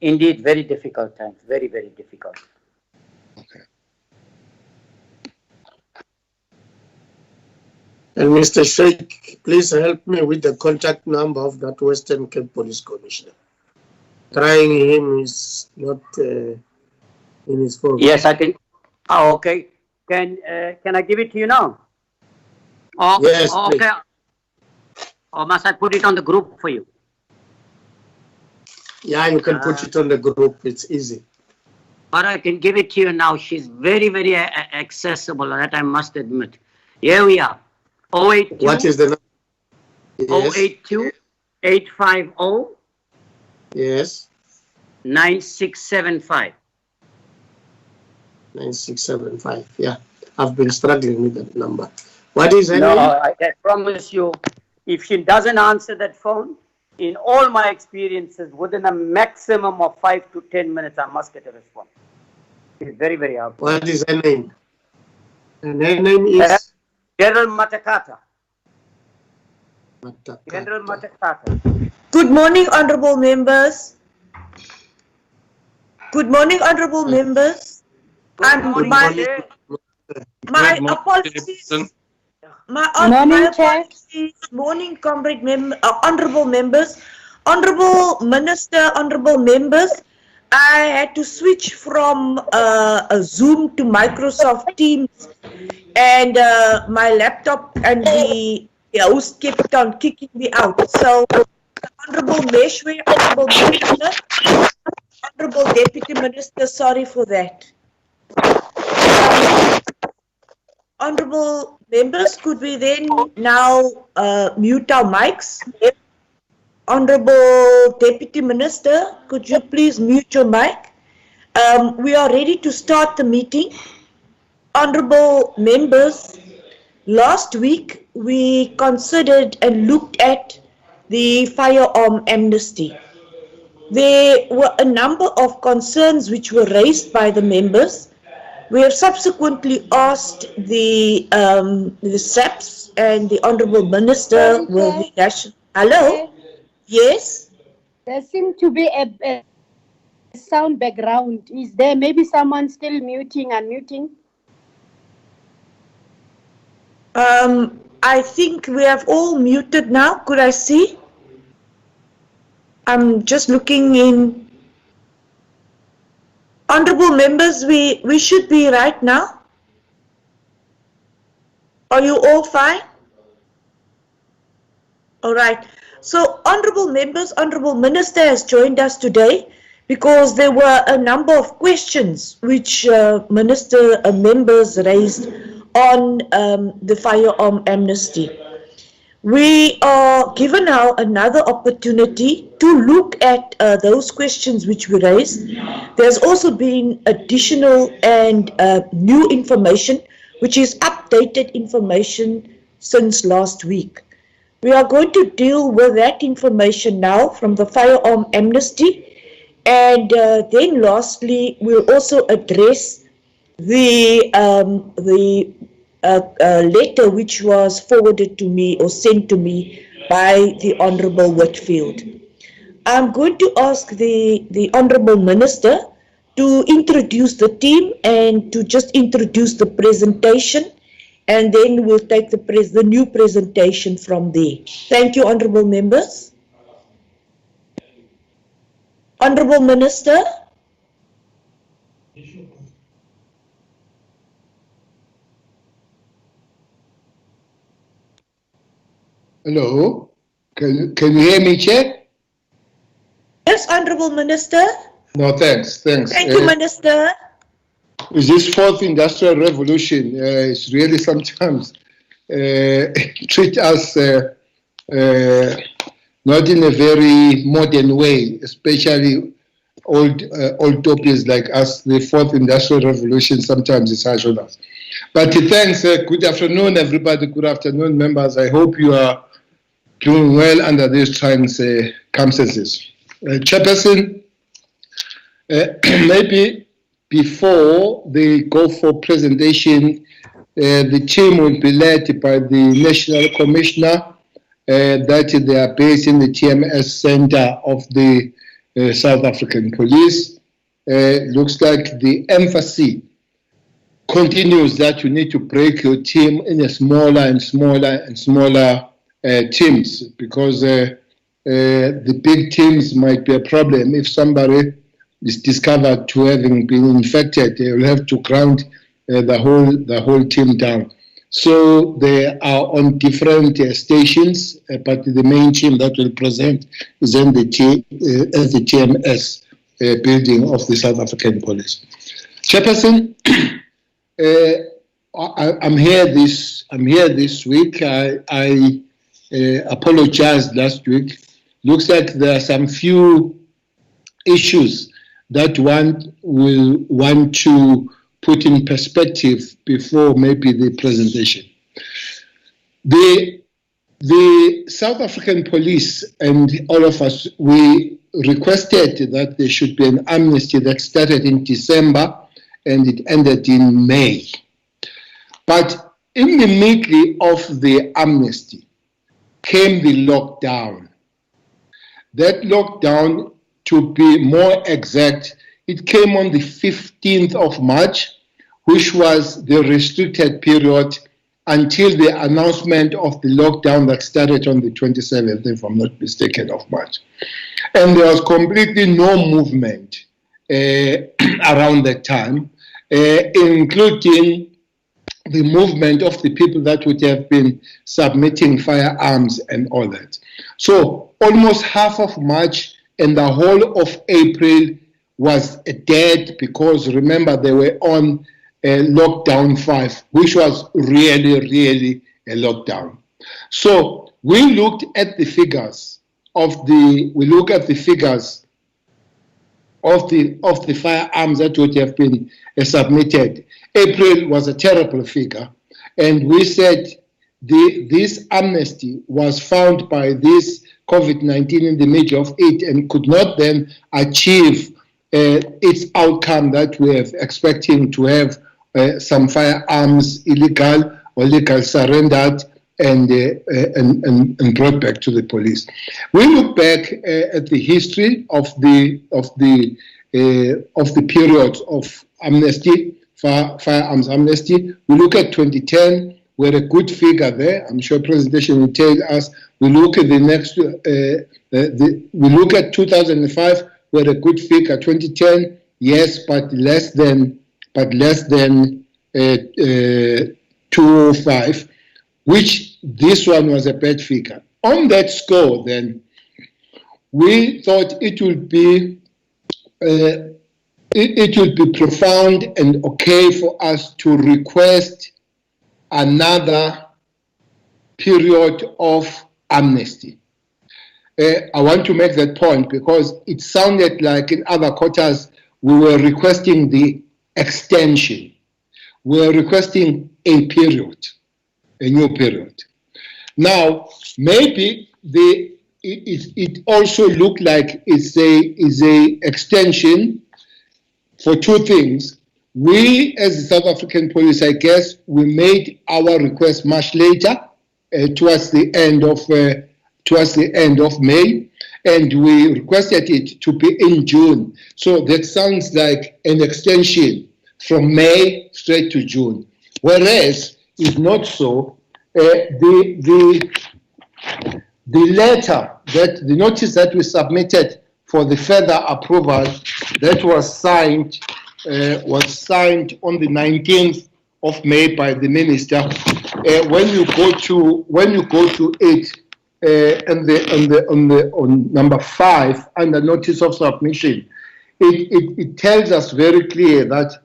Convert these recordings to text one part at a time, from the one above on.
Indeed, very difficult times. Very, very difficult. Okay. And Mr. Sheikh, please help me with the contact number of that Western Cape Police Commissioner. Trying him is not in his phone. Yes, I think. Oh, okay. Can I give it to you now? Oh, Yes, okay. please. Or must I put it on the group for you? Yeah, you can put it on the group. It's easy. But I can give it to you now. She's very, very accessible. That I must admit. Here we are. 082. What is the number? Yes. 082 850 Yes. 9675. 9675. Yeah, I've been struggling with that number. What is her No, name? I promise you, if she doesn't answer that phone, in all my experiences, within a maximum of 5 to 10 minutes, I must get a response. It's very, very helpful. What is her name? And her name is General Matakata. Matakata. General Matakata. Good morning, honorable members. Good morning, honorable members. And my apologies. My apologies. Morning, comrade honorable members, honorable minister, honorable members. I had to switch from a Zoom to Microsoft Teams, and my laptop and the host kept on kicking me out. So, Honorable Meshwe, Honorable Minister, Honorable Deputy Minister, sorry for that. Honorable members, could we then now mute our mics? Honorable Deputy Minister, could you please mute your mic? We are ready to start the meeting. Honorable members, last week we considered and looked at the firearm amnesty. There were a number of concerns which were raised by the members. We have subsequently asked the SAPS and the Honourable Minister will be national. Hello? Yes? There seems to be a sound background. Is there maybe someone still muting and muting? I think we have all muted now. Could I see? I'm just looking in. Honourable members, we should be right now. Are you all fine? All right. So, honourable members, Honourable Minister has joined us today because there were a number of questions which members raised on the firearm amnesty. We are given now another opportunity to look at those questions which we raised. There's also been additional and new information, which is updated information since last week. We are going to deal with that information now from the firearm amnesty, and then lastly, we'll also address the letter which was forwarded to me or sent to me by the Honourable Whitfield. I'm going to ask the Honourable Minister to introduce the team and to just introduce the presentation, and then we'll take the new presentation from there. Thank you, Honourable Members. Honourable Minister. Hello, can you hear me, Chair? Yes, Honourable Minister. No, thanks. Thank you, Minister. With this fourth industrial revolution, it's really sometimes treat us not in a very modern way, especially old topics like us. The fourth industrial revolution sometimes is harsh on us. But thanks. Good afternoon, everybody. Good afternoon, members. I hope you are doing well under these trying circumstances. Chairperson, maybe before they go for presentation, the team will be led by the National Commissioner that they are based in the TMS Center of the South African Police. Looks like the emphasis continues that you need to break your team in a smaller and smaller and smaller teams, because the big teams might be a problem. If somebody is discovered to having been infected, they will have to ground the whole team down. So they are on different stations, but the main team that will present is in the TMS building of the South African Police. Chairperson, I'm here this week. I apologized last week. Looks like there are some few issues that one will want to put in perspective before maybe the presentation. The South African Police and all of us, we requested that there should be an amnesty that started in December and it ended in May. But in the middle of the amnesty came the lockdown. That lockdown, to be more exact, it came on the 15th of March, which was the restricted period until the announcement of the lockdown that started on the 27th, if I'm not mistaken, of March. And there was completely no movement around that time, including the movement of the people that would have been submitting firearms and all that. So almost half of March and the whole of April was dead, because remember they were on lockdown 5, which was really a lockdown. So we looked at the figures of the firearms that would have been submitted. April was a terrible figure, and we said this amnesty was found by this COVID-19 in the middle of it and could not then achieve its outcome that we are expecting to have some firearms illegal or legal surrendered and brought back to the police. We look back at the history of the periods of amnesty, firearms amnesty. We look at 2010. We're a good figure there. I'm sure presentation will tell us. We look at the next. We look at 2005. We're a good figure. 2010, yes, but less than 205, which this one was a bad figure. On that score, then we thought it would be profound and okay for us to request another period of amnesty. I want to make that point because it sounded like in other quarters we were requesting the extension. We were requesting a period, a new period. Now, maybe it also looked like it's a extension for two things. We, as the South African Police, I guess, we made our request much later, towards the end of May, and we requested it to be in June. So that sounds like an extension from May straight to June. Whereas it's not so. The letter, the notice that we submitted for the further approval, that was signed on the 19th of May by the minister. When you go to it, on number 5 under notice of submission, it tells us very clear that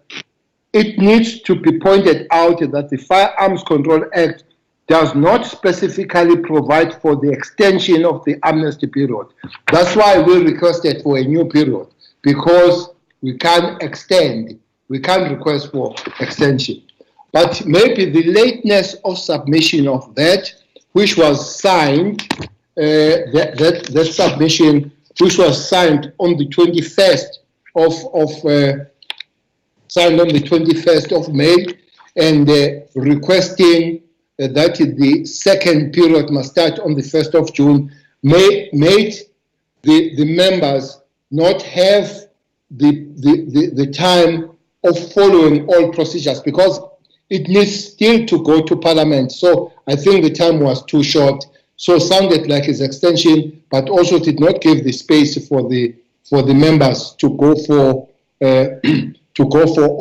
it needs to be pointed out that the Firearms Control Act does not specifically provide for the extension of the amnesty period. That's why we requested for a new period, because we can't extend, we can't request for extension. But maybe the lateness of submission of that, which was signed, that submission, which was signed on the 21st of May, and requesting that the second period must start on the 1st of June, made the members not have the time of following all procedures, because it needs still to go to Parliament. So I think the time was too short. So sounded like his extension, but also did not give the space for the members to go for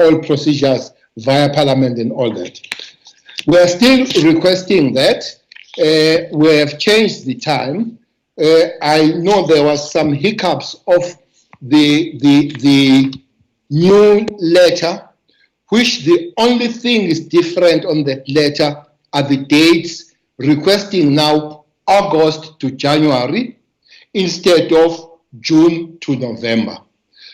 all procedures via Parliament and all that. We are still requesting that. We have changed the time. I know there was some hiccups of the new letter, which the only thing is different on that letter are the dates, requesting now August to January instead of June to November.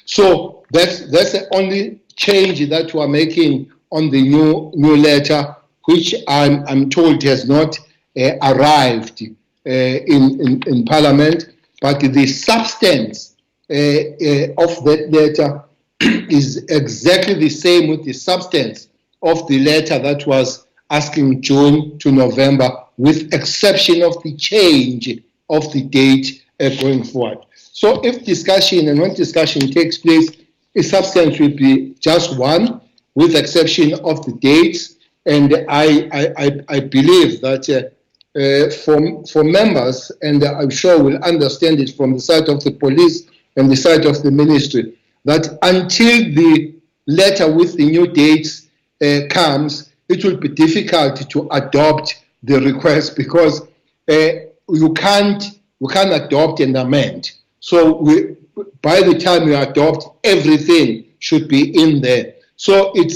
So that's the only change that we are making on the new letter, which I'm told has not arrived in Parliament, but the substance of that letter is exactly the same with the substance of the letter that was asking June to November, with exception of the change of the date going forward. So if discussion, and when discussion takes place, a substance will be just one, with exception of the dates. And I believe that for members, and I'm sure we'll understand it from the side of the police and the side of the ministry, that until the letter with the new dates comes, it will be difficult to adopt the request, because you can't adopt and amend. So by the time you adopt, everything should be in there. So we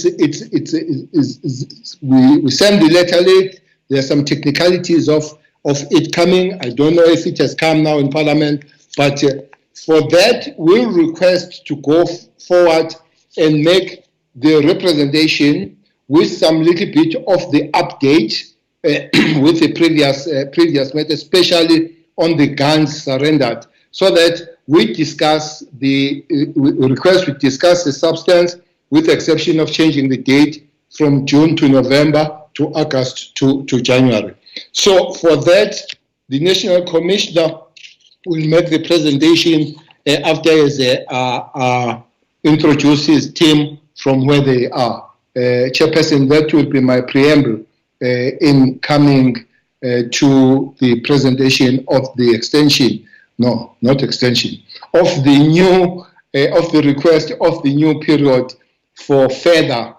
send the letter late. There are some technicalities of it coming. I don't know if it has come now in Parliament, but for that, we'll request to go forward and make the representation with some little bit of the update with the previous matter, especially on the guns surrendered, so that we request to discuss the substance, with the exception of changing the date from June to November to August to January. So for that, the National Commissioner will make the presentation after he introduces his team from where they are. Chairperson, that will be my preamble in coming to the presentation of the extension. No, not extension. Of the new, of the request of the new period for further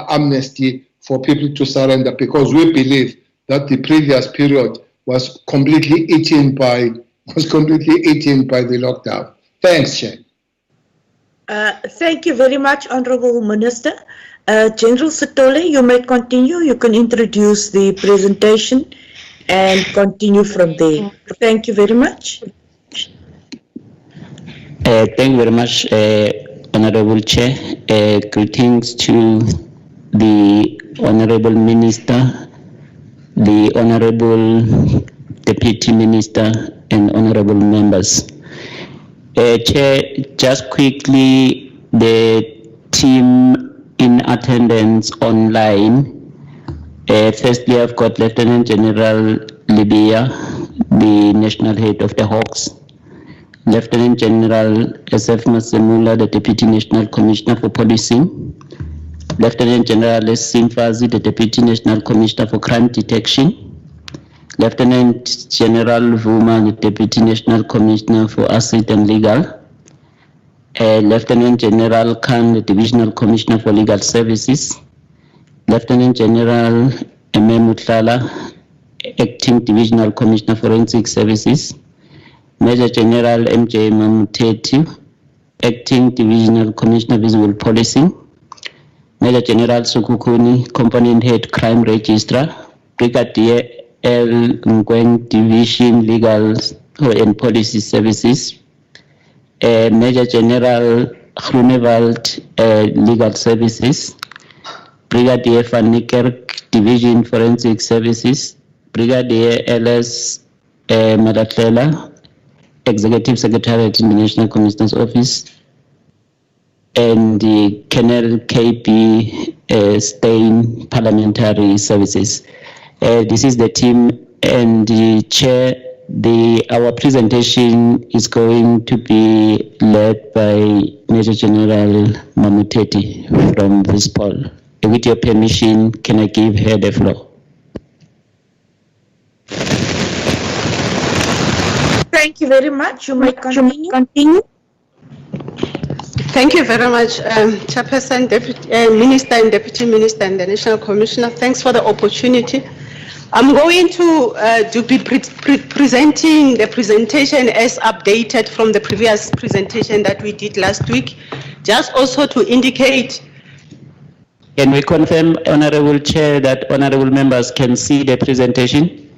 amnesty for people to surrender, because we believe that the previous period was completely eaten by the lockdown. Thanks, Chair. Thank you very much, Honourable Minister. General Sitole, you may continue. You can introduce the presentation and continue from there. Thank you very much. Thank you very much, Honourable Chair. Greetings to the Honourable Minister, the Honourable Deputy Minister, and Honourable members. Chair, just quickly, the team in attendance online. Firstly, I've got Lieutenant General Libya, the National Head of the Hawks, Lieutenant General SF Masemula, the Deputy National Commissioner for Policing, Lieutenant General S. Simfazi, the Deputy National Commissioner for Crime Detection, Lieutenant General Vuma, the Deputy National Commissioner for Asset and Legal, Lieutenant General Khan, the Divisional Commissioner for Legal Services, Lieutenant General Emem Mutlala, Acting Divisional Commissioner for Forensic Services, Major General MJ Mamuteti, Acting Divisional Commissioner Visual Policing, Major General Sukukuni, Component Head Crime Registrar, Brigadier L. Ngweng Division Legal and Policy Services, Major General Grunewald Legal Services, Brigadier Van Niekerk Division Forensic Services, Brigadier L.S. Madatlela, Executive Secretariat in the National Commissioner's Office, and the Colonel K.P. Stein Parliamentary Services. This is the team, and the chair, our presentation is going to be led by Major General Mamuteti from this poll. With your permission, can I give her the floor? Thank you very much. You may continue. Thank you very much, Chairperson, Deputy Minister and Deputy Minister and the National Commissioner. Thanks for the opportunity. I'm going to be presenting the presentation as updated from the previous presentation that we did last week. Just also to indicate. Can we confirm, Honorable Chair, that honorable members can see the presentation?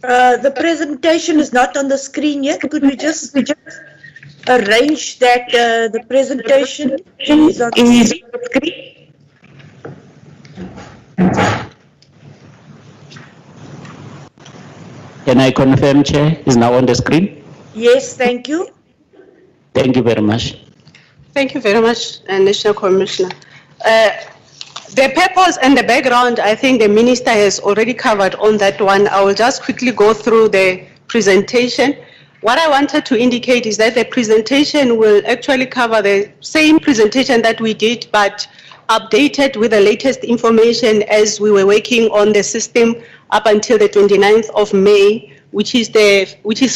The presentation is not on the screen yet. Could we just arrange that the presentation is on the screen? Can I confirm, Chair, is now on the screen? Yes, thank you. Thank you very much. Thank you very much, National Commissioner. The purpose and the background, I think the Minister has already covered on that one. I will just quickly go through the presentation. What I wanted to indicate is that the presentation will actually cover the same presentation that we did, but updated with the latest information as we were working on the system up until the 29th of May, which is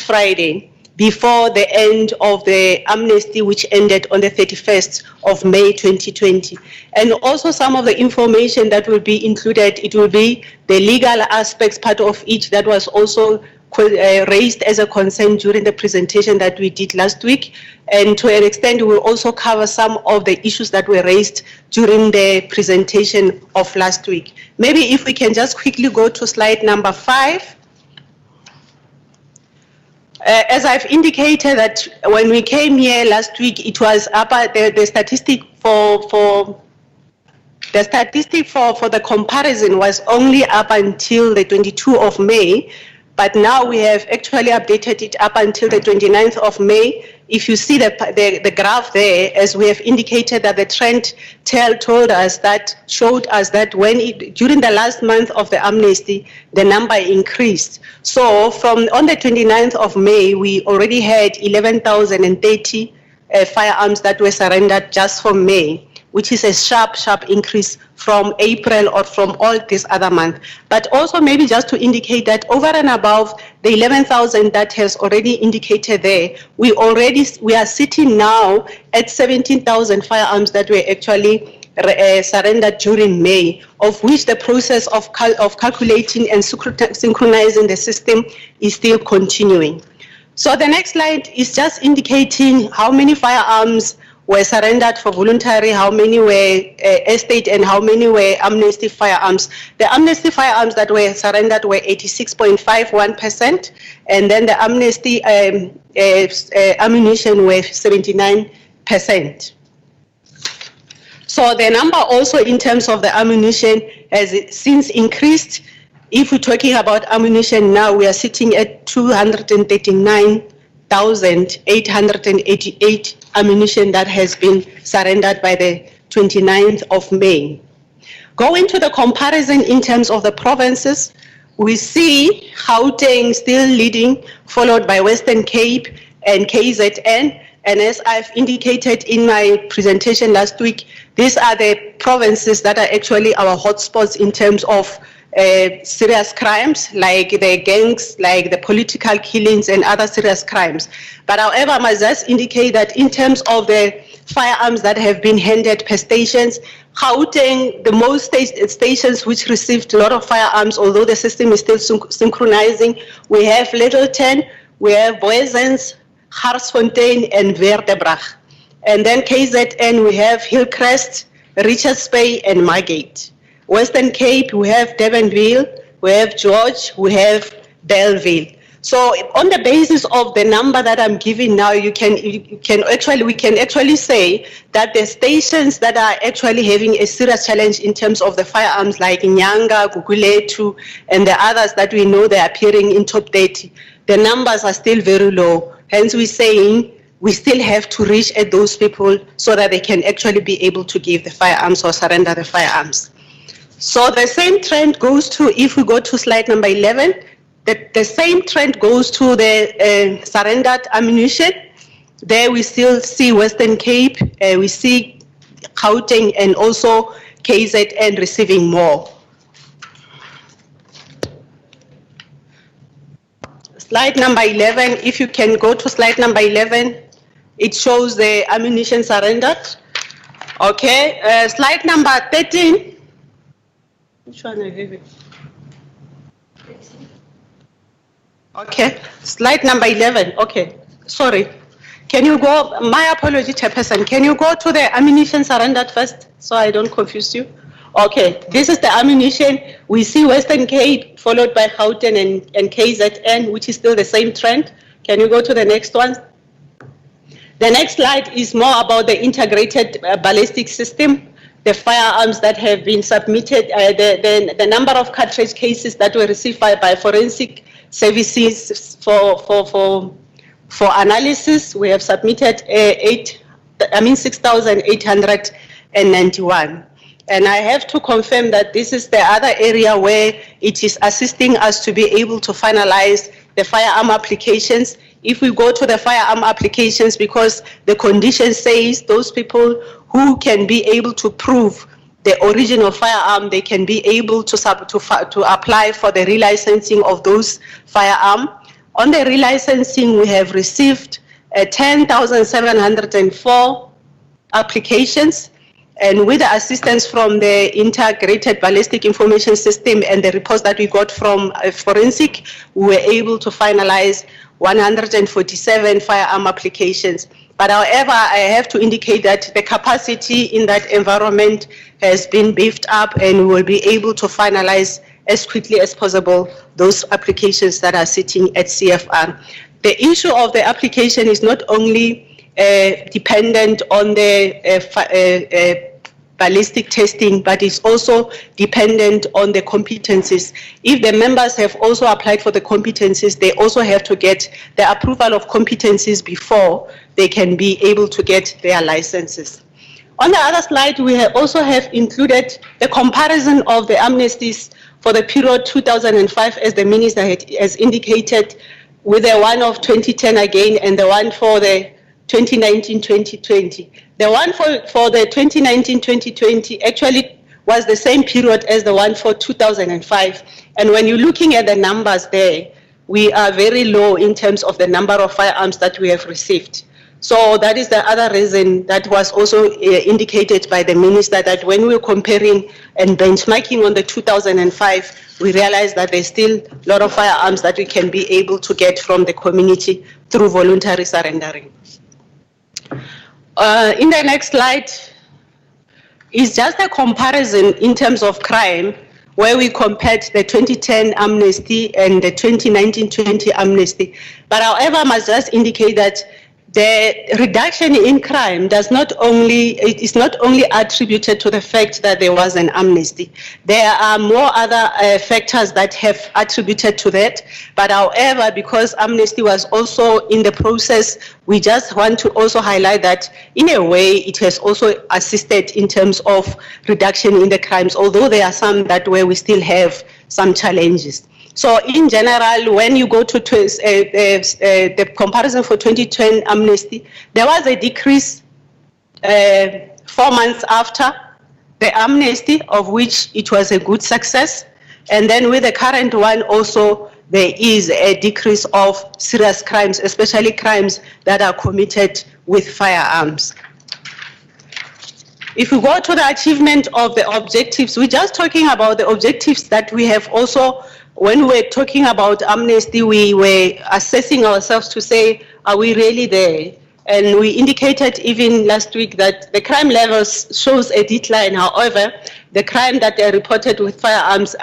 Friday, before the end of the amnesty, which ended on the 31st of May 2020. And also some of the information that will be included, it will be the legal aspects part of each that was also raised as a concern during the presentation that we did last week. And to an extent, we will also cover some of the issues that were raised during the presentation of last week. Maybe if we can just quickly go to slide number 5. As I've indicated that when we came here last week, it was up at the statistic for the comparison was only up until the 22 of May. But now we have actually updated it up until the 29th of May. If you see the graph there, as we have indicated that the trend showed us that during the last month of the amnesty, the number increased. So from on the 29th of May, we already had 11,030 firearms that were surrendered just for May, which is a sharp increase from April or from all this other month. But also maybe just to indicate that over and above the 11,000 that has already indicated there, we are sitting now at 17,000 firearms that were actually surrendered during May, of which the process of calculating and synchronizing the system is still continuing. So the next slide is just indicating how many firearms were surrendered for voluntary, how many were estate, and how many were amnesty firearms. The amnesty firearms that were surrendered were 86.51%, and then the amnesty ammunition were 79%. So the number also in terms of the ammunition has since increased. If we're talking about ammunition now, we are sitting at 239,888 ammunition that has been surrendered by the 29th of May. Going to the comparison in terms of the provinces, we see Gauteng still leading, followed by Western Cape and KZN. And as I've indicated in my presentation last week, these are the provinces that are actually our hotspots in terms of serious crimes, like the gangs, like the political killings and other serious crimes. But however, I must just indicate that in terms of the firearms that have been handed per stations, Gauteng, the most stations which received a lot of firearms, although the system is still synchronizing, we have Littleton, we have Boezens, Garsfontein and Vertebrach. And then KZN, we have Hillcrest, Richards Bay and Margate. Western Cape, we have Devonville, we have George, we have Belleville. So on the basis of the number that I'm giving now, we can actually say that the stations that are actually having a serious challenge in terms of the firearms, like Nyanga, Guguletu, and the others that we know they are appearing in top 30, the numbers are still very low. Hence we're saying we still have to reach at those people so that they can actually be able to give the firearms or surrender the firearms. So the same trend goes to, if we go to slide number 11, The same trend goes to the surrendered ammunition. There we still see Western Cape, we see Gauteng and also KZN receiving more. Slide number 11, if you can go to slide number 11, it shows the ammunition surrendered. Okay, slide number 13. Which one I have it? Okay, slide number 11, okay, sorry. Can you go, my apology, Chairperson, can you go to the ammunition surrendered first, so I don't confuse you? Okay, this is the ammunition. We see Western Cape followed by Gauteng and KZN, which is still the same trend. Can you go to the next one? The next slide is more about the integrated ballistic system, the firearms that have been submitted, the number of cartridge cases that were received by forensic services for analysis. We have submitted 6,891. And I have to confirm that this is the other area where it is assisting us to be able to finalize the firearm applications. If we go to the firearm applications, because the condition says those people who can be able to prove the original firearm, they can be able to apply for the relicensing of those firearms. On the relicensing, we have received 10,704 applications, and with the assistance from the Integrated Ballistic Information System and the reports that we got from forensic, we were able to finalize 147 firearm applications. But however, I have to indicate that the capacity in that environment has been beefed up, and we will be able to finalize as quickly as possible those applications that are sitting at CFR. The issue of the application is not only dependent on the ballistic testing, but it's also dependent on the competencies. If the members have also applied for the competencies, they also have to get the approval of competencies before they can be able to get their licenses. On the other slide, we also have included the comparison of the amnesties for the period 2005, as the minister has indicated, with the one of 2010 again, and the one for the 2019-2020. The one for the 2019-2020 actually was the same period as the one for 2005. And when you're looking at the numbers there, we are very low in terms of the number of firearms that we have received. So that is the other reason that was also indicated by the minister, that when we were comparing and benchmarking on the 2005, we realized that there's still a lot of firearms that we can be able to get from the community through voluntary surrendering. In the next slide is just a comparison in terms of crime, where we compared the 2010 amnesty and the 2019-20 amnesty. But however, I must just indicate that the reduction in crime is not only attributed to the fact that there was an amnesty. There are more other factors that have attributed to that. But however, because amnesty was also in the process, we just want to also highlight that in a way it has also assisted in terms of reduction in the crimes, although there are some that where we still have some challenges. So in general, when you go to the comparison for 2010 amnesty, there was a decrease 4 months after the amnesty, of which it was a good success. And then with the current one also, there is a decrease of serious crimes, especially crimes that are committed with firearms. If we go to the achievement of the objectives, we're just talking about the objectives that we have also. When we're talking about amnesty, we were assessing ourselves to say, are we really there? And we indicated even last week that the crime levels shows a decline. However, the crime that are reported with firearms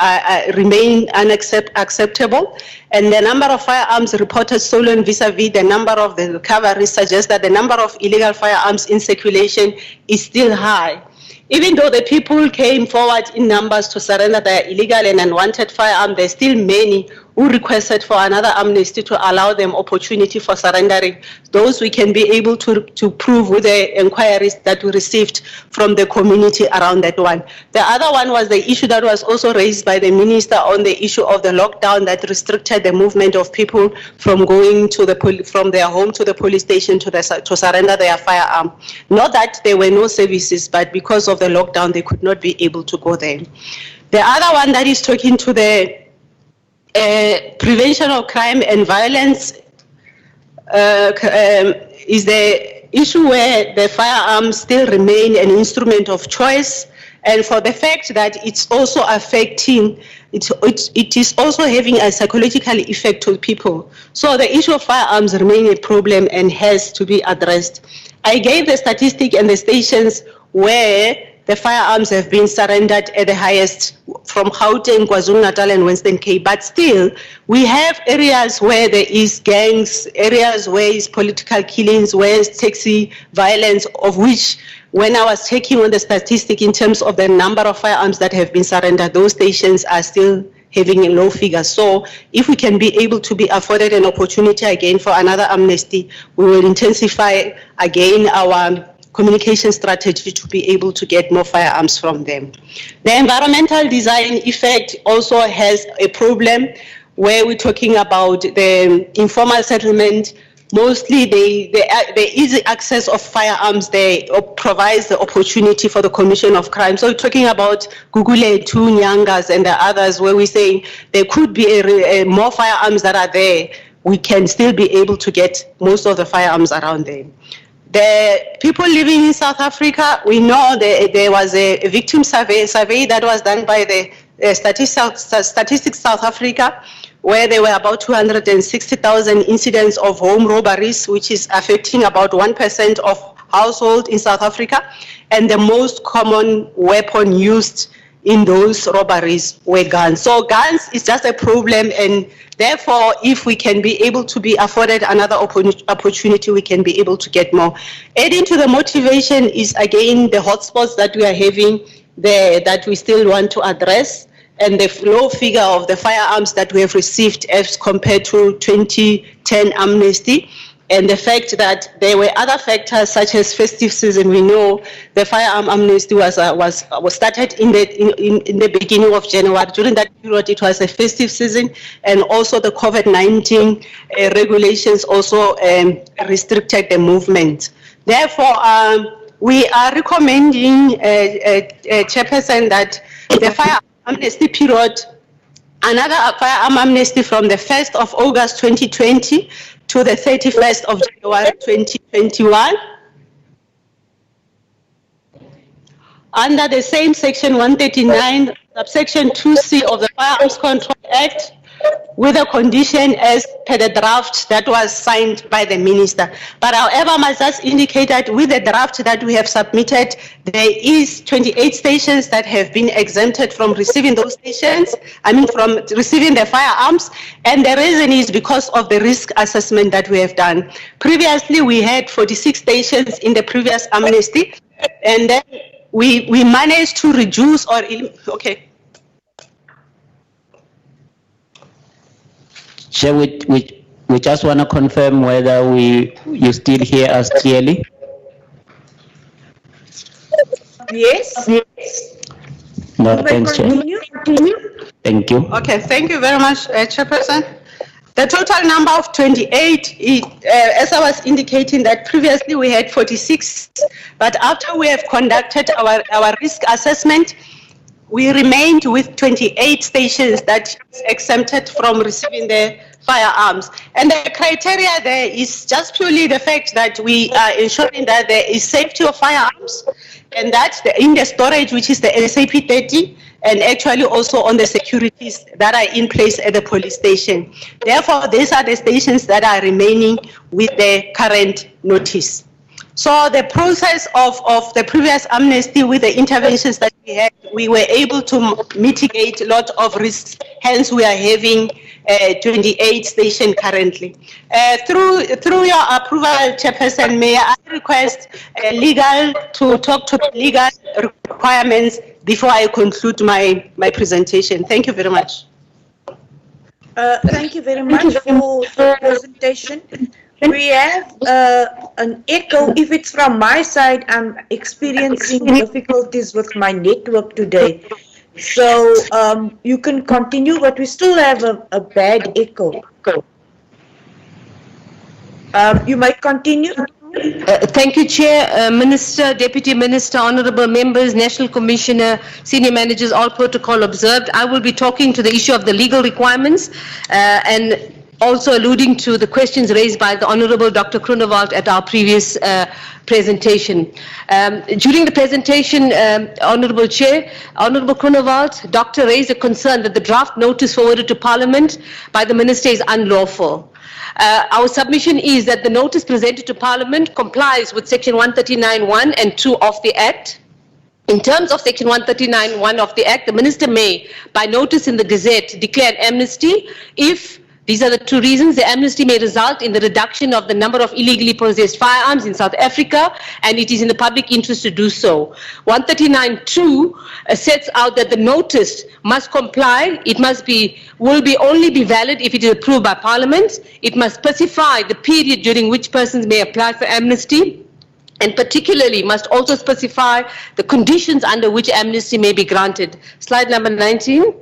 remain unacceptable. And the number of firearms reported stolen vis-a-vis the number of the recoveries suggests that the number of illegal firearms in circulation is still high. Even though the people came forward in numbers to surrender their illegal and unwanted firearm, there's still many who requested for another amnesty to allow them opportunity for surrendering. Those we can be able to prove with the inquiries that we received from the community around that one. The other one was the issue that was also raised by the minister on the issue of the lockdown that restricted the movement of people from going to from their home to the police station to surrender their firearm. Not that there were no services, but because of the lockdown, they could not be able to go there. The other one that is talking to the prevention of crime and violence is the issue where the firearms still remain an instrument of choice, and for the fact that it's also affecting, it is also having a psychological effect to people. So the issue of firearms remain a problem and has to be addressed. I gave the statistic and the stations where the firearms have been surrendered at the highest from Gauteng, KwaZulu-Natal and Western Cape, but still we have areas where there is gangs, areas where is political killings, where is taxi violence, of which when I was checking on the statistic in terms of the number of firearms that have been surrendered, those stations are still having a low figure. So if we can be able to be afforded an opportunity again for another amnesty, we will intensify again our communication strategy to be able to get more firearms from them. The environmental design effect also has a problem where we're talking about the informal settlement. Mostly the easy access of firearms there provides the opportunity for the commission of crime. So we're talking about Gugule, Nyangas and the others where we say there could be more firearms that are there. We can still be able to get most of the firearms around there. The people living in South Africa, we know there was a victim survey that was done by the Statistics South Africa, where there were about 260,000 incidents of home robberies, which is affecting about 1% of households in South Africa. And the most common weapon used in those robberies were guns. So guns is just a problem, and therefore, if we can be able to be afforded another opportunity, we can be able to get more. Adding to the motivation is again the hotspots that we are having there that we still want to address, and the low figure of the firearms that we have received as compared to 2010 amnesty. And the fact that there were other factors such as festive season. We know the firearm amnesty was started in the beginning of January. During that period, it was a festive season, and also the COVID-19 regulations also restricted the movement. Therefore, we are recommending, Chairperson, that the firearm amnesty period, another firearm amnesty from the 1st of August 2020 to the 31st of January 2021. Under the same section 139, subsection 2C of the Firearms Control Act, with a condition as per the draft that was signed by the minister. But however, I must just indicate that with the draft that we have submitted, there is 28 stations that have been exempted from receiving those stations, from receiving the firearms, and the reason is because of the risk assessment that we have done. Previously, we had 46 stations in the previous amnesty, and then we managed to reduce okay. Chair, we just want to confirm whether you still hear us clearly. Yes. No, thanks, Chair. Thank you. Okay, thank you very much, Chairperson. The total number of 28, as I was indicating that previously we had 46, but after we have conducted our risk assessment, we remained with 28 stations that is exempted from receiving the firearms. And the criteria there is just purely the fact that we are ensuring that there is safety of firearms, and that in the storage, which is the SAP 30, and actually also on the securities that are in place at the police station. Therefore, these are the stations that are remaining with the current notice. So the process of the previous amnesty with the interventions that we had, we were able to mitigate a lot of risks. Hence, we are having 28 stations currently. Through your approval, Chairperson, may I request legal to talk to the legal requirements before I conclude my presentation. Thank you very much. Thank you very much for the presentation. We have an echo. If it's from my side, I'm experiencing difficulties with my network today. So you can continue, but we still have a bad echo. You might continue. Thank you, Chair, Minister, Deputy Minister, Honourable Members, National Commissioner, Senior Managers, all protocol observed. I will be talking to the issue of the legal requirements and also alluding to the questions raised by the Honourable Dr. Kroonewald at our previous presentation. During the presentation, Honourable Chair, Honourable Kroonewald, Doctor raised a concern that the draft notice forwarded to Parliament by the Minister is unlawful. Our submission is that the notice presented to Parliament complies with Section 139(1) and 2 of the Act. In terms of Section 139(1) of the Act, the Minister may, by notice in the Gazette, declare an amnesty if these are the two reasons. The amnesty may result in the reduction of the number of illegally possessed firearms in South Africa, and it is in the public interest to do so. 139(2) sets out that the notice must comply. It will only be valid if it is approved by Parliament. It must specify the period during which persons may apply for amnesty, and particularly must also specify the conditions under which amnesty may be granted. Slide number 19.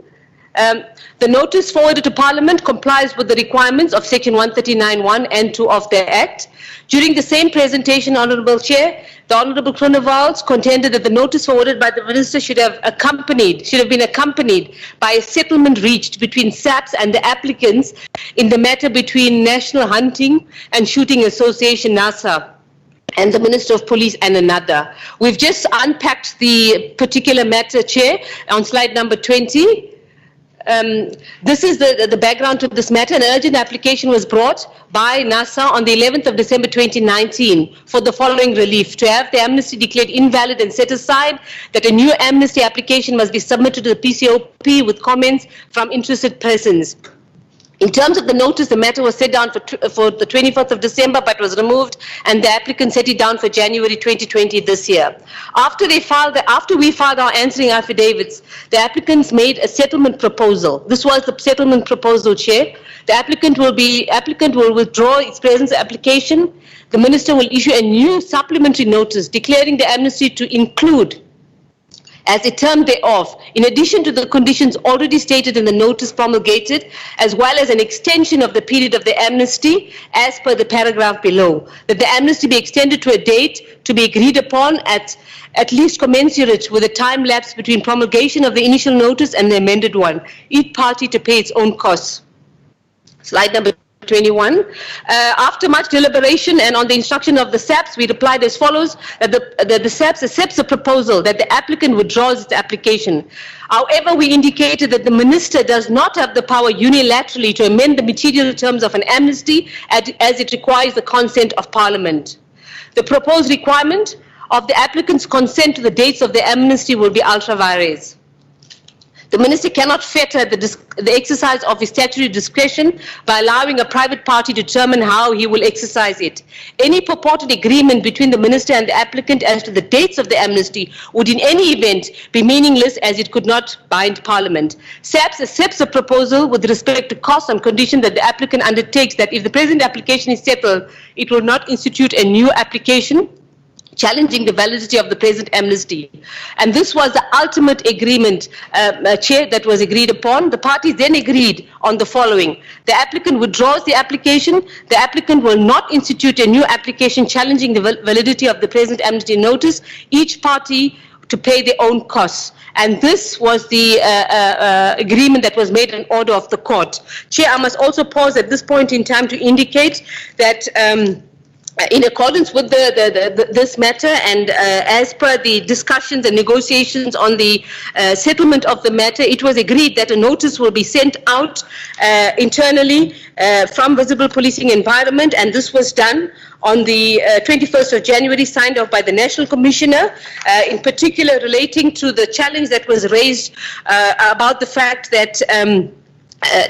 The notice forwarded to Parliament complies with the requirements of Section 139(1) and 2 of the Act. During the same presentation, Honourable Chair, the Honourable Kroonewald contended that the notice forwarded by the Minister should have been accompanied by a settlement reached between SAPS and the applicants in the matter between National Hunting and Shooting Association, NASA, and the Minister of Police and another. We've just unpacked the particular matter, Chair, on slide number 20. This is the background to this matter. An urgent application was brought by NASA on the 11th of December 2019 for the following relief: to have the amnesty declared invalid and set aside, that a new amnesty application must be submitted to the PCOP with comments from interested persons. In terms of the notice, the matter was set down for the 24th of December, but was removed, and the applicant set it down for January 2020 this year. After we filed our answering affidavits, the applicants made a settlement proposal. This was the settlement proposal, Chair. The applicant will withdraw its present application. The Minister will issue a new supplementary notice declaring the amnesty to include, as a term thereof, in addition to the conditions already stated in the notice promulgated, as well as an extension of the period of the amnesty as per the paragraph below, that the amnesty be extended to a date to be agreed upon at least commensurate with the time lapse between promulgation of the initial notice and the amended one, each party to pay its own costs. Slide number 21. After much deliberation and on the instruction of the SAPS, we replied as follows: that the SAPS accepts the proposal that the applicant withdraws its application. However, we indicated that the Minister does not have the power unilaterally to amend the material terms of an amnesty as it requires the consent of Parliament. The proposed requirement of the applicant's consent to the dates of the amnesty will be ultra vires. The Minister cannot fetter the exercise of his statutory discretion by allowing a private party to determine how he will exercise it. Any purported agreement between the Minister and the applicant as to the dates of the amnesty would in any event be meaningless, as it could not bind Parliament. SAPS accepts the proposal with respect to costs on condition that the applicant undertakes that if the present application is settled, it will not institute a new application challenging the validity of the present amnesty. And this was the ultimate agreement, Chair, that was agreed upon. The parties then agreed on the following: the applicant withdraws the application, the applicant will not institute a new application challenging the validity of the present amnesty notice, each party to pay their own costs. And this was the agreement that was made in order of the court. Chair, I must also pause at this point in time to indicate that in accordance with this matter and as per the discussions and negotiations on the settlement of the matter, it was agreed that a notice will be sent out internally from Visible Policing Environment, and this was done on the 21st of January, signed off by the National Commissioner, in particular relating to the challenge that was raised about the fact that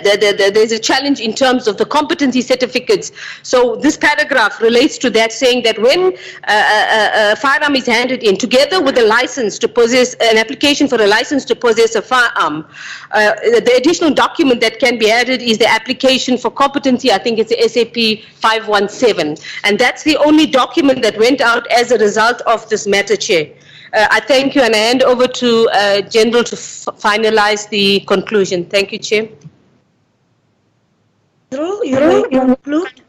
there's a challenge in terms of the competency certificates. So this paragraph relates to that, saying that when a firearm is handed in, together with a license to possess, an application for a license to possess a firearm, the additional document that can be added is the application for competency. I think it's the SAP 517. And that's the only document that went out as a result of this matter, Chair. I thank you, and I hand over to General to finalize the conclusion. Thank you, Chair. You may conclude.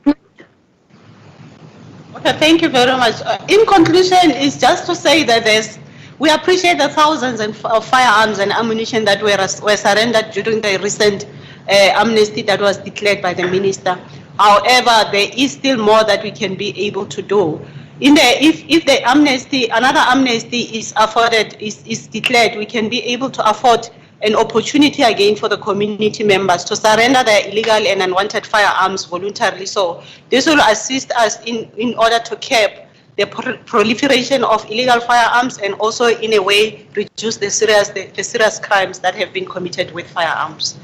Okay, thank you very much. In conclusion, is just to say that we appreciate the thousands of firearms and ammunition that were surrendered during the recent amnesty that was declared by the minister. However, there is still more that we can be able to do. If the amnesty, another amnesty is afforded, is declared, we can be able to afford an opportunity again for the community members to surrender their illegal and unwanted firearms voluntarily. So this will assist us in order to curb the proliferation of illegal firearms and also in a way reduce the serious crimes that have been committed with firearms.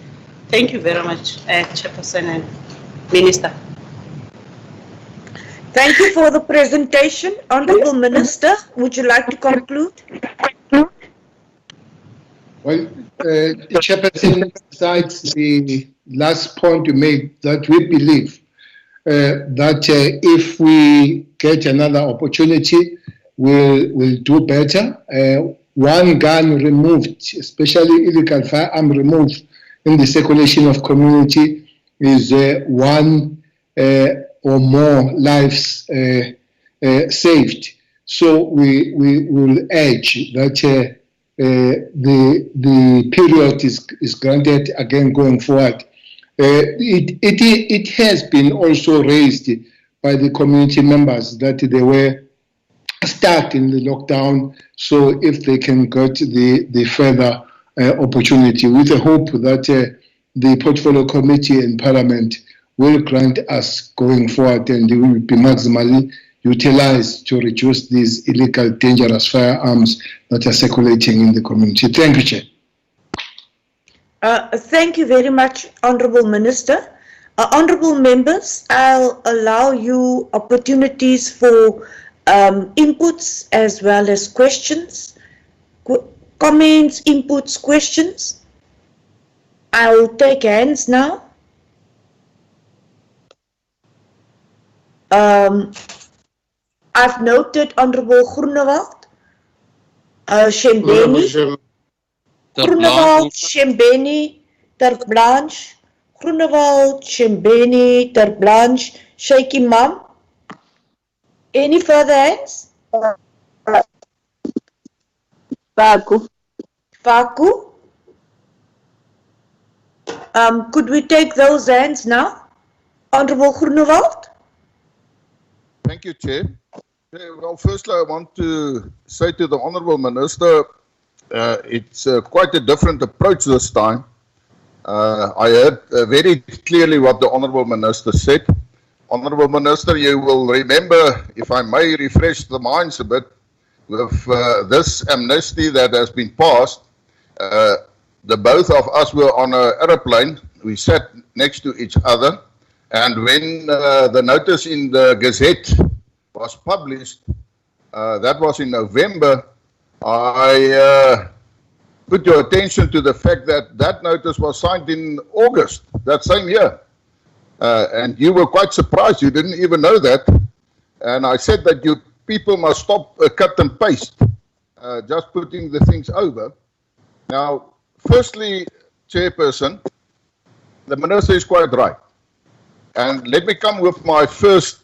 Thank you very much, Chairperson and Minister. Thank you for the presentation. Honourable Minister, would you like to conclude? Well, Chairperson, besides the last point you made, that we believe that if we get another opportunity, we'll do better. One gun removed, especially illegal firearm removed in the circulation of community, is one or more lives saved. So we will urge that the period is granted again going forward. It has been also raised by the community members that they were stuck in the lockdown, so if they can get the further opportunity, with the hope that the portfolio committee in Parliament will grant us going forward, and it will be maximally utilized to reduce these illegal, dangerous firearms that are circulating in the community. Thank you, Chair. Thank you very much, Honourable Minister. Honourable members, I'll allow you opportunities for inputs as well as questions. Comments, inputs, questions. I'll take hands now. I've noted Honourable Groenewald, Shembeni, Groenewald, Shembeni, Ter Blanche, Groenewald, Shembeni, Ter Blanche, Shaky Mam. Any further hands? Faku. Faku? Could we take those hands now? Honourable Groenewald? Thank you, Chair. Well, firstly, I want to say to the Honourable Minister, it's quite a different approach this time. I heard very clearly what the Honourable Minister said. Honourable Minister, you will remember, if I may refresh the minds a bit, with this amnesty that has been passed, the both of us were on an aeroplane. We sat next to each other. And when the notice in the Gazette was published, that was in November, I put your attention to the fact that that notice was signed in August, that same year. And you were quite surprised, you didn't even know that. And I said that you people must stop cut and paste, just putting the things over. Now, firstly, Chairperson, the Minister is quite right. And let me come with my first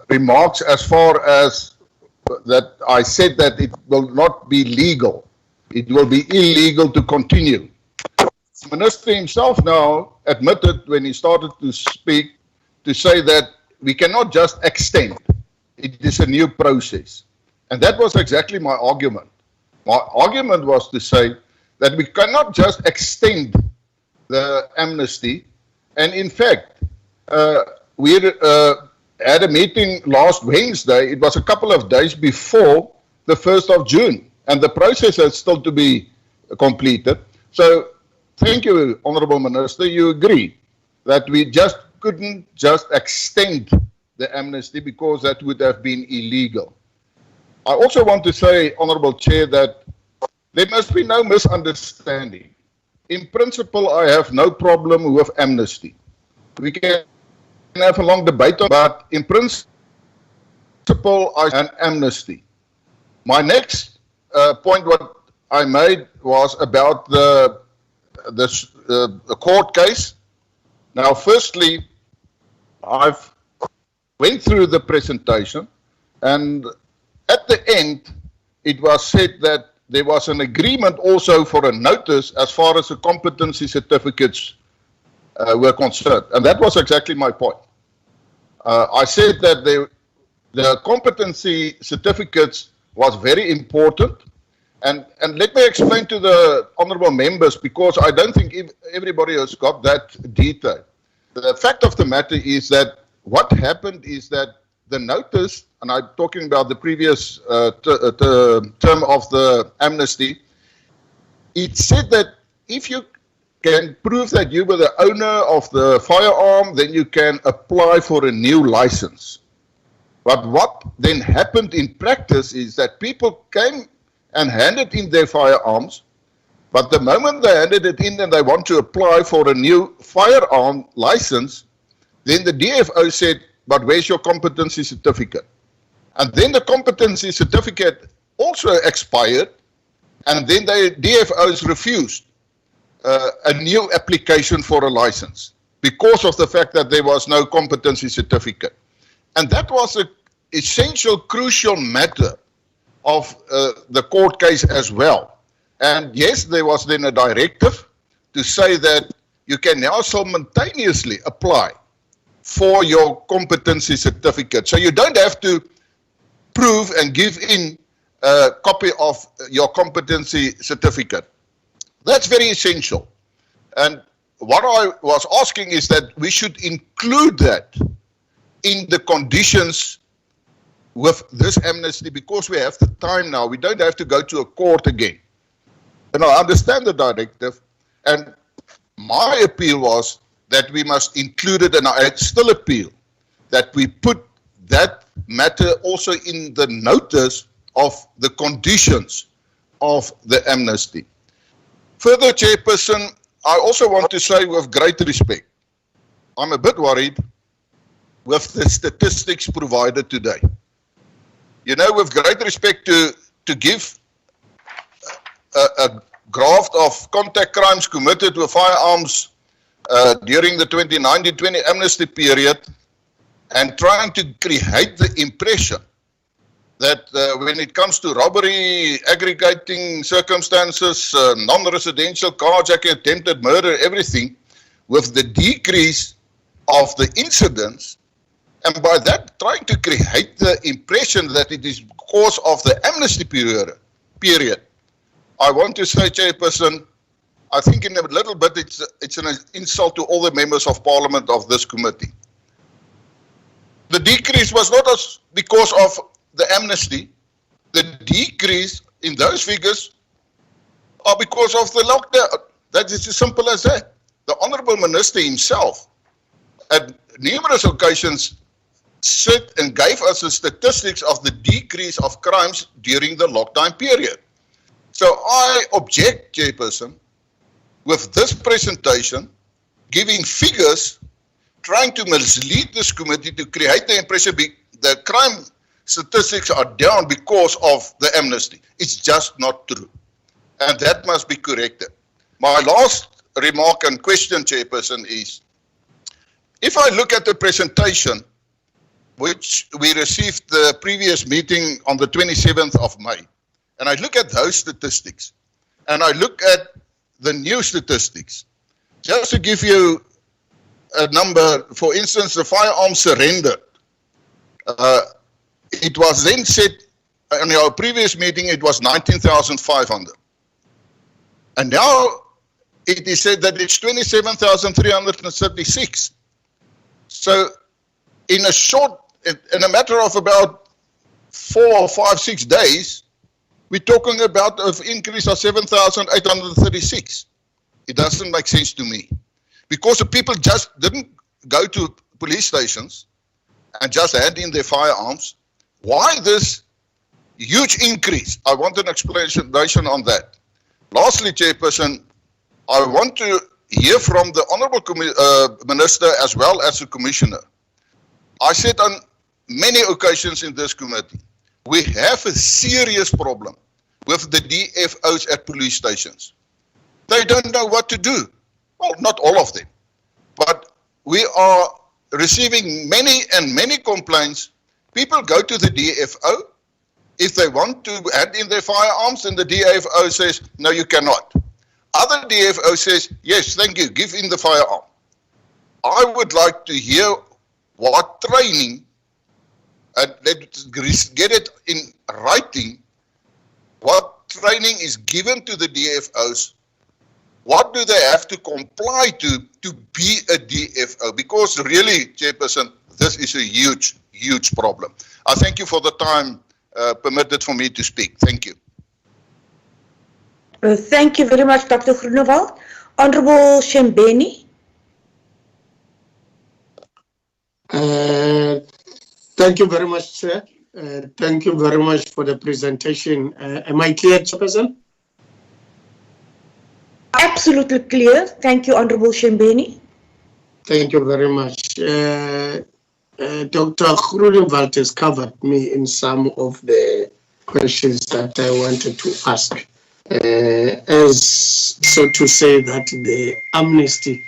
remarks as far as that I said that it will not be legal. It will be illegal to continue. The Minister himself now admitted when he started to speak to say that we cannot just extend. It is a new process. And that was exactly my argument. My argument was to say that we cannot just extend the amnesty. And in fact, we had a meeting last Wednesday. It was a couple of days before the 1st of June. And the process is still to be completed. So thank you, Honourable Minister. You agree that we just couldn't just extend the amnesty because that would have been illegal. I also want to say, Honourable Chair, that there must be no misunderstanding. In principle, I have no problem with amnesty. We can have a long debate on it, but in principle, I an amnesty. My next point, what I made, was about the court case. Now, firstly, I've went through the presentation, and at the end, it was said that there was an agreement also for a notice as far as the competency certificates were concerned. And that was exactly my point. I said that the competency certificates was very important. And let me explain to the honourable members, because I don't think everybody has got that detail. The fact of the matter is that what happened is that the notice, and I'm talking about the previous term of the amnesty, it said that if you can prove that you were the owner of the firearm, then you can apply for a new license. But what then happened in practice is that people came and handed in their firearms, but the moment they handed it in and they want to apply for a new firearm license, then the DFO said, but where's your competency certificate? And then the competency certificate also expired, and then the DFOs refused a new application for a license because of the fact that there was no competency certificate. And that was an essential, crucial matter of the court case as well. And yes, there was then a directive to say that you can now simultaneously apply for your competency certificate. So you don't have to prove and give in a copy of your competency certificate. That's very essential. And what I was asking is that we should include that in the conditions with this amnesty, because we have the time now. We don't have to go to a court again. And I understand the directive, and my appeal was that we must include it, and I still appeal that we put that matter also in the notice of the conditions of the amnesty. Further, Chairperson, I also want to say with great respect, I'm a bit worried with the statistics provided today. You know, with great respect, to give a graft of contact crimes committed with firearms during the 2019-20 amnesty period, and trying to create the impression that when it comes to robbery, aggregating circumstances, non-residential carjacking, attempted murder, everything, with the decrease of the incidents, and by that trying to create the impression that it is because of the amnesty period. I want to say, Chairperson, I think in a little bit it's an insult to all the members of Parliament of this committee. The decrease was not because of the amnesty. The decrease in those figures are because of the lockdown. That is as simple as that. The Honourable Minister himself at numerous occasions said and gave us the statistics of the decrease of crimes during the lockdown period. So I object, Chairperson, with this presentation, giving figures, trying to mislead this committee to create the impression the crime statistics are down because of the amnesty. It's just not true. And that must be corrected. My last remark and question, Chairperson, is if I look at the presentation, which we received the previous meeting on the 27th of May, and I look at those statistics, and I look at the new statistics, just to give you a number, for instance, the firearm surrendered. It was then said, in our previous meeting, it was 19,500. And now it is said that it's 27,336. So in a matter of about 4 or 5, 6 days, we're talking about an increase of 7,836. It doesn't make sense to me. Because the people just didn't go to police stations and just hand in their firearms. Why this huge increase? I want an explanation on that. Lastly, Chairperson, I want to hear from the Honourable Minister as well as the Commissioner. I said on many occasions in this committee, we have a serious problem with the DFOs at police stations. They don't know what to do. Well, not all of them, but we are receiving many complaints. People go to the DFO. If they want to hand in their firearms, and the DFO says, no, you cannot. Other DFO says, yes, thank you, give in the firearm. I would like to hear what training, and let's get it in writing, what training is given to the DFOs. What do they have to comply to be a DFO? Because really, Chairperson, this is a huge problem. I thank you for the time permitted for me to speak. Thank you. Thank you very much, Dr. Groenewald. Honorable Shembeni. Thank you very much, Chair. Thank you very much for the presentation. Am I clear, Chairperson? Absolutely clear. Thank you, Honorable Shembeni. Thank you very much. Dr. Groenewald has covered me in some of the questions that I wanted to ask. As so to say that the amnesty,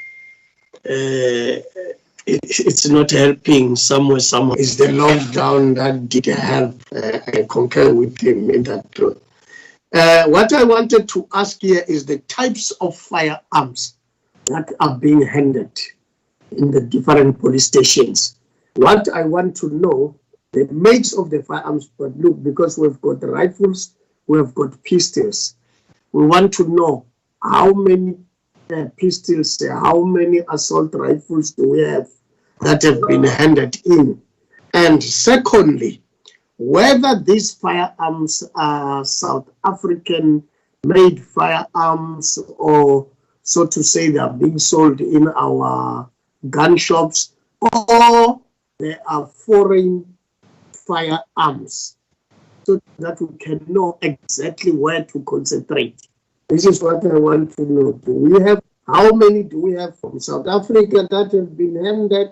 it's not helping somewhere is the lockdown that did help. I concur with him in that truth. What I wanted to ask here is the types of firearms that are being handed in the different police stations. What I want to know, the makes of the firearms, but look, because we've got rifles, we've got pistols. We want to know how many pistols, how many assault rifles do we have that have been handed in? And secondly, whether these firearms are South African made firearms or so to say they are being sold in our gun shops or they are foreign firearms, so that we can know exactly where to concentrate. This is what I want to know. Do we have, how many do we have from South Africa that have been handed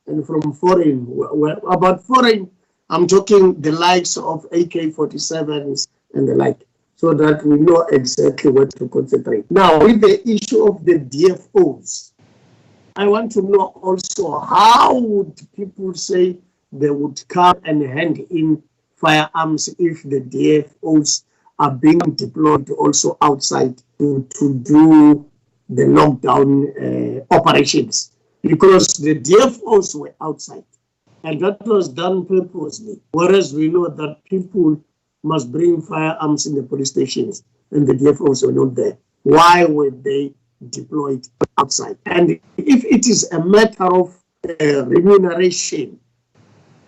and from foreign? Well, about foreign, I'm talking the likes of AK-47s and the like, so that we know exactly where to concentrate. Now, with the issue of the DFOs, I want to know also how would people say they would come and hand in firearms if the DFOs are being deployed also outside to do the lockdown operations, because the DFOs were outside and that was done purposely, whereas we know that people must bring firearms in the police stations and the DFOs were not there. Why were they deployed outside? And if it is a matter of remuneration,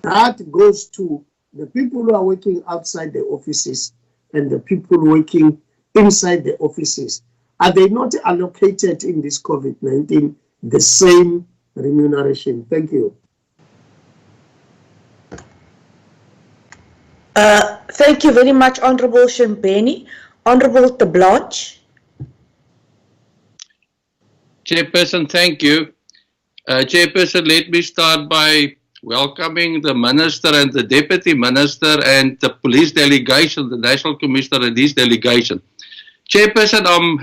that goes to the people who are working outside the offices and the people working inside the offices. Are they not allocated in this COVID-19 the same remuneration? Thank you. Thank you very much, Honorable Shembeni. Honorable Tablanche. Chairperson, thank you. Chairperson, let me start by welcoming the Minister and the Deputy Minister and the police delegation, the National Commissioner and his delegation. Chairperson, I'm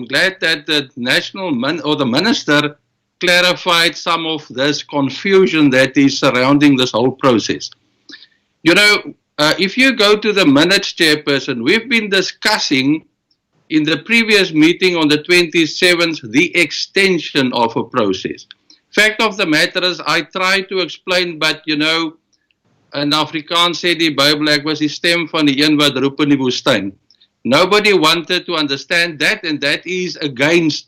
glad that the the Minister clarified some of this confusion that is surrounding this whole process. You know, if you go to the minutes, Chairperson, we've been discussing in the previous meeting on the 27th the extension of a process. Fact of the matter is, I tried to explain, but you know, in Afrikaans sê die Bybel, ek was die stem van die een wat roep in die woestyn. Nobody wanted to understand that, and that is against,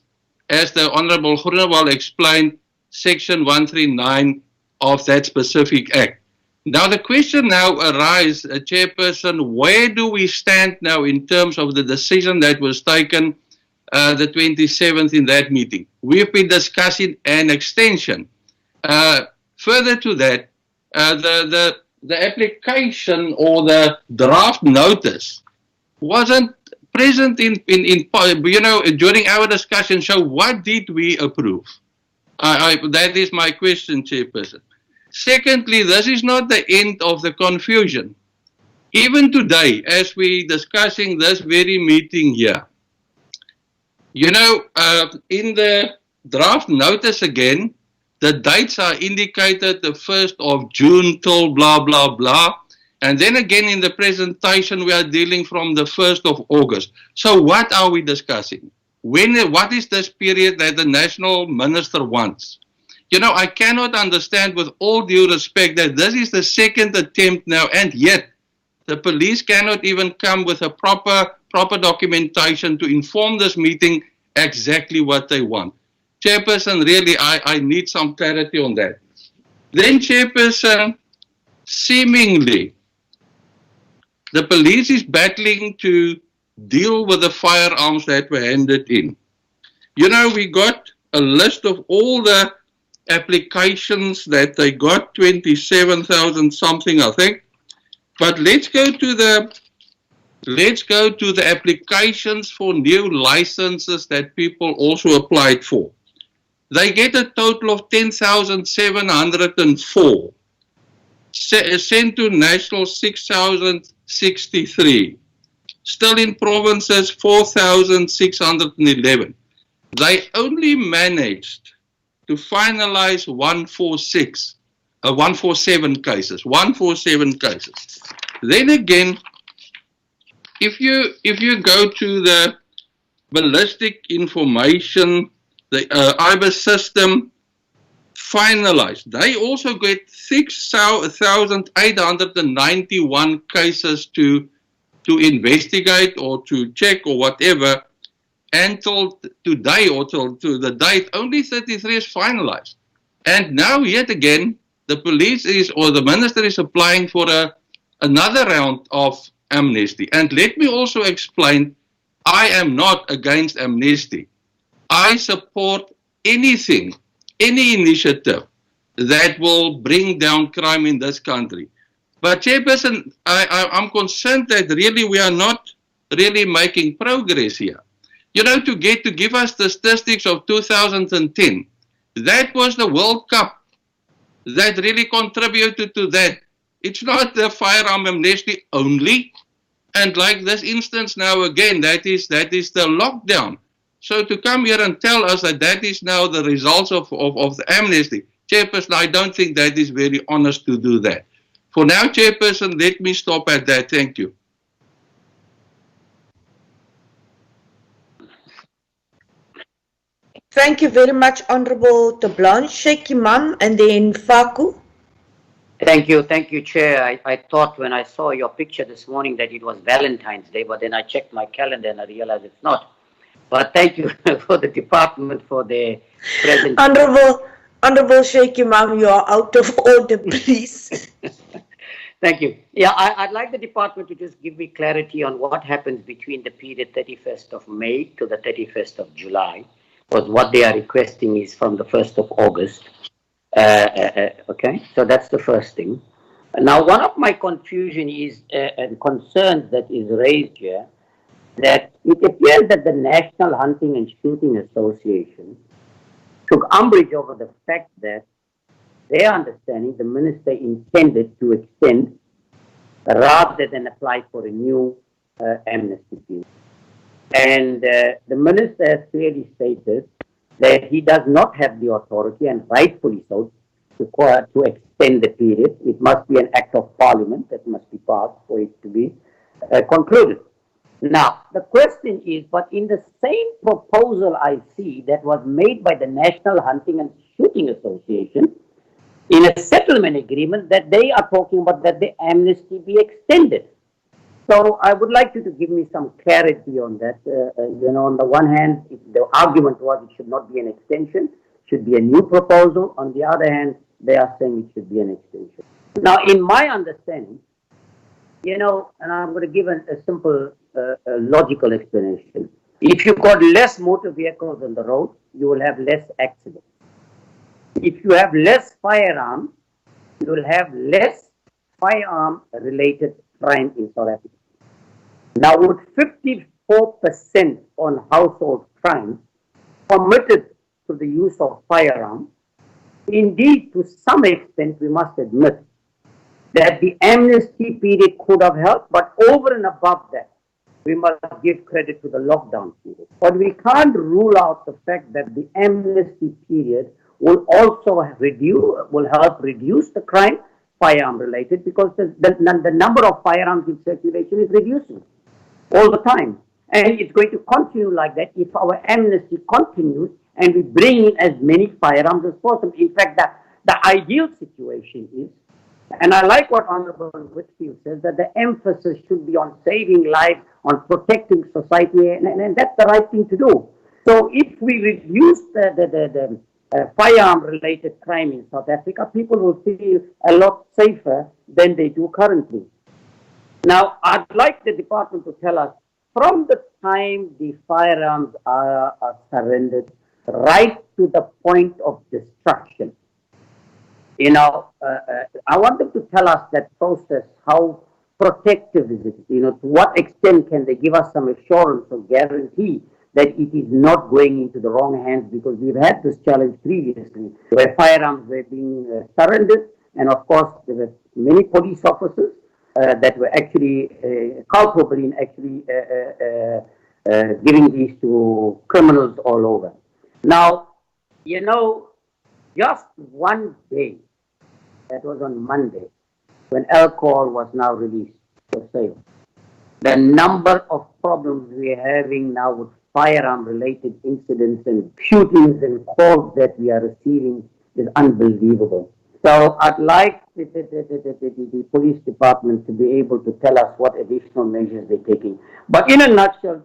as the Honourable Groenewald explained, Section 139 of that specific act. Now the question now arises, Chairperson, where do we stand now in terms of the decision that was taken the 27th in that meeting. We've been discussing an extension. Further to that, the application or the draft notice wasn't present during our discussion. So what did we approve? That is my question, Chairperson. Secondly, this is not the end of the confusion. Even today, as we discussing this very meeting here, in the draft notice again, the dates are indicated the 1st of June till blah, blah, blah. And then again in the presentation, we are dealing from the 1st of August. So what are we discussing? What is this period that the national minister wants? I cannot understand, with all due respect, that this is the second attempt now, and yet the police cannot even come with a proper documentation to inform this meeting exactly what they want. Chairperson, really, I need some clarity on that. Then, Chairperson, seemingly, the police is battling to deal with the firearms that were handed in. We got a list of all the applications that they got, 27,000 something, I think. But let's go to the applications for new licenses that people also applied for. They get a total of 10,704. Sent to national 6,063. Still in provinces 4,611. They only managed to finalize 147 cases. 147 cases. Then again, if you go to the ballistic information, the IBIS system finalized, they also get 6,891 cases to investigate or to check or whatever. Until today or till to the date, only 33 is finalized. And now yet again, the police the minister is applying for another round of amnesty. And let me also explain, I am not against amnesty. I support anything, any initiative that will bring down crime in this country. But Chairperson, I'm concerned that really we are not really making progress here. To give us the statistics of 2010, that was the World Cup that really contributed to that. It's not the firearm amnesty only. And like this instance now again, that is the lockdown. So to come here and tell us that is now the results of the amnesty, Chairperson, I don't think that is very honest to do that. For now, Chairperson, let me stop at that. Thank you. Thank you very much, Honorable Tablanche. Sheikh Imam and then Faku. Thank you, Chair. I thought when I saw your picture this morning that it was Valentine's Day, but then I checked my calendar and I realized it's not. But thank you for the department for their present. Honorable Sheikh Imam, you are out of order, please. Thank you. Yeah, I'd like the department to just give me clarity on what happens between the period 31st of May to the 31st of July. Because what they are requesting is from the 1st of August. Okay, so that's the first thing. Now, one of my confusion is and concerns that is raised here, that it appears that the National Hunting and Shooting Association took umbrage over the fact that their understanding the minister intended to extend rather than apply for a new amnesty period. And the minister has clearly stated that he does not have the authority, and rightfully so, to extend the period. It must be an act of parliament that must be passed for it to be concluded. Now, the question is, but in the same proposal I see that was made by the National Hunting and Shooting Association, in a settlement agreement, that they are talking about that the amnesty be extended. So I would like you to give me some clarity on that. On the one hand, the argument was it should not be an extension, should be a new proposal. On the other hand, they are saying it should be an extension. Now, in my understanding, and I'm going to give a simple logical explanation. If you've got less motor vehicles on the road, you will have less accidents. If you have less firearms, you will have less firearm-related crime in South Africa. Now, with 54% on household crimes committed to the use of firearms, indeed, to some extent, we must admit that the amnesty period could have helped, but over and above that, we must give credit to the lockdown period. But we can't rule out the fact that the amnesty period will also help reduce the crime, firearm related, because the number of firearms in circulation is reducing all the time. And it's going to continue like that if our amnesty continues and we bring in as many firearms as possible. In fact, the ideal situation is, and I like what Honorable Whitfield says, that the emphasis should be on saving lives, on protecting society, and that's the right thing to do. So if we reduce the firearm-related crime in South Africa, people will feel a lot safer than they do currently. Now, I'd like the department to tell us, from the time the firearms are surrendered right to the point of destruction, I want them to tell us that process, how protective is it? To what extent can they give us some assurance or guarantee that it is not going into the wrong hands? Because we've had this challenge previously where firearms were being surrendered, and of course there were many police officers that were actually culpable in actually giving these to criminals all over. Now, just one day, that was on Monday, when alcohol was now released for sale, the number of problems we are having now with firearm-related incidents and shootings and calls that we are receiving is unbelievable. So I'd like the police department to be able to tell us what additional measures they're taking. But in a nutshell,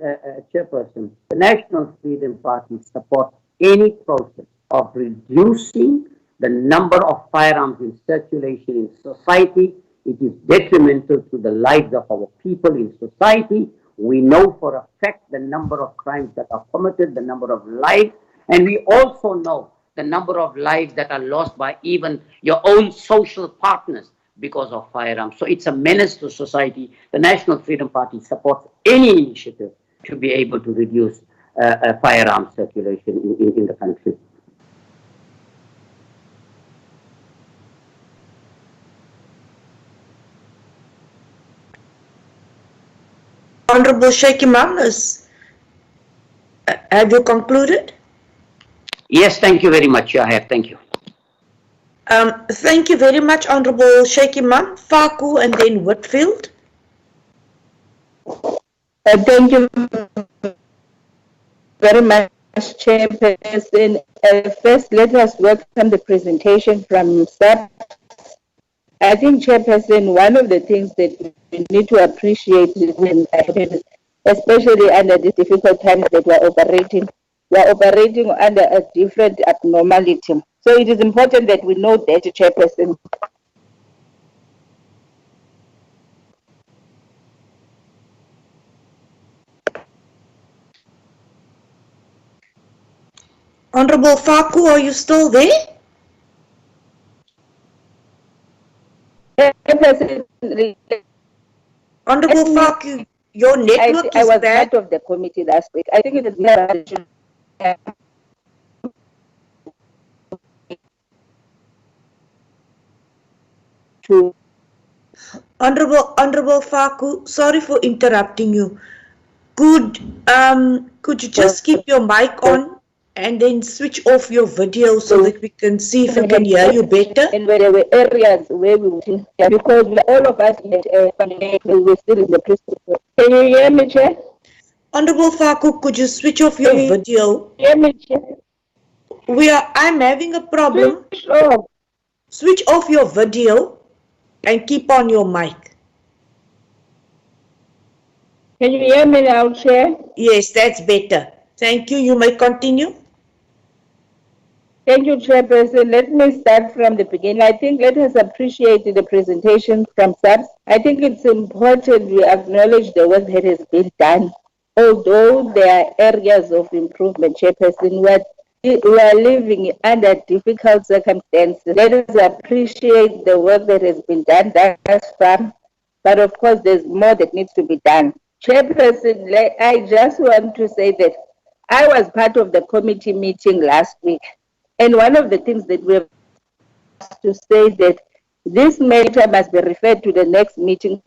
Chairperson, the National Freedom Party supports any process of reducing the number of firearms in circulation in society. It is detrimental to the lives of our people in society. We know for a fact the number of crimes that are committed, the number of lives, and we also know the number of lives that are lost by even your own social partners because of firearms. So it's a menace to society. The National Freedom Party supports any initiative to be able to reduce firearm circulation in the country. Honorable Sheikh Imam, have you concluded? Yes, thank you very much. I have. Thank you. Thank you very much, Honorable Sheikh Imam. Faku and then Whitfield. Thank you very much, Chairperson. First, let us welcome the presentation from SAPS. I think, Chairperson, one of the things that we need to appreciate is, especially under these difficult times that we are operating under a different abnormality. So it is important that we know that, Chairperson. Honorable Faku, are you still there? Honorable Faku, your network I is was bad. part of the committee last week. I think it is never to Honorable Faku, sorry for interrupting you. Could you just keep your mic on and then switch off your video so that we can see if we can hear you better? And where there were areas where we were, because all of us were still in the prison. Can you hear me, Chair? Honorable Faku, could you switch off your video? Hear me, Chair? I'm having a problem. Switch off your video and keep on your mic. Can you hear me now, Chair? Yes, that's better. Thank you. You may continue. Thank you, Chairperson. Let me start from the beginning. I think let us appreciate the presentation from SAPS. I think it's important we acknowledge the work that has been done although there are areas of improvement, Chairperson, we are living under difficult circumstances. Let us appreciate the work that has been done thus far, but of course there's more that needs to be done. Chairperson, I just want to say that I was part of the committee meeting last week, and one of the things that we have to say that this matter must be referred to the next meeting,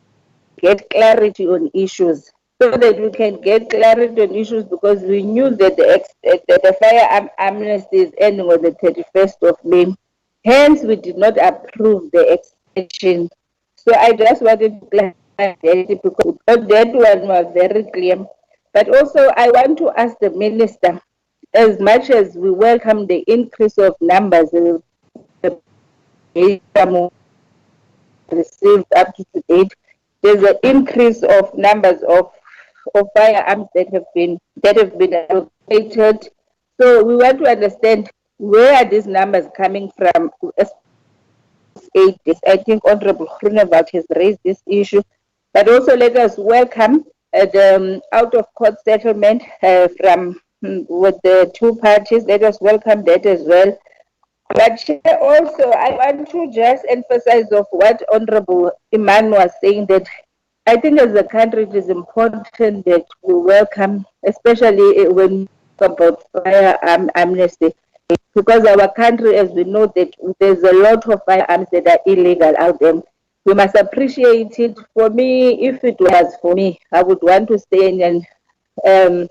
get clarity on issues, so that we can get clarity on issues, because we knew that the firearm amnesty is ending on the 31st of May. Hence, we did not approve the extension. So I just wanted to clarify because that one was very clear. But also, I want to ask the Minister, as much as we welcome the increase of numbers received up to date, there's an increase of numbers of firearms that have been allocated. So we want to understand where are these numbers coming from. I think Honorable Groenewald has raised this issue, but also let us welcome the out-of-court settlement from with the two parties. Let us welcome that as well. But also, I want to just emphasize of what Honorable Iman was saying, that I think as a country it is important that we welcome, especially when we talk about firearm amnesty, because our country, as we know, that there's a lot of firearms that are illegal out there. We must appreciate it. For me, if it was for me, I would want to stay in a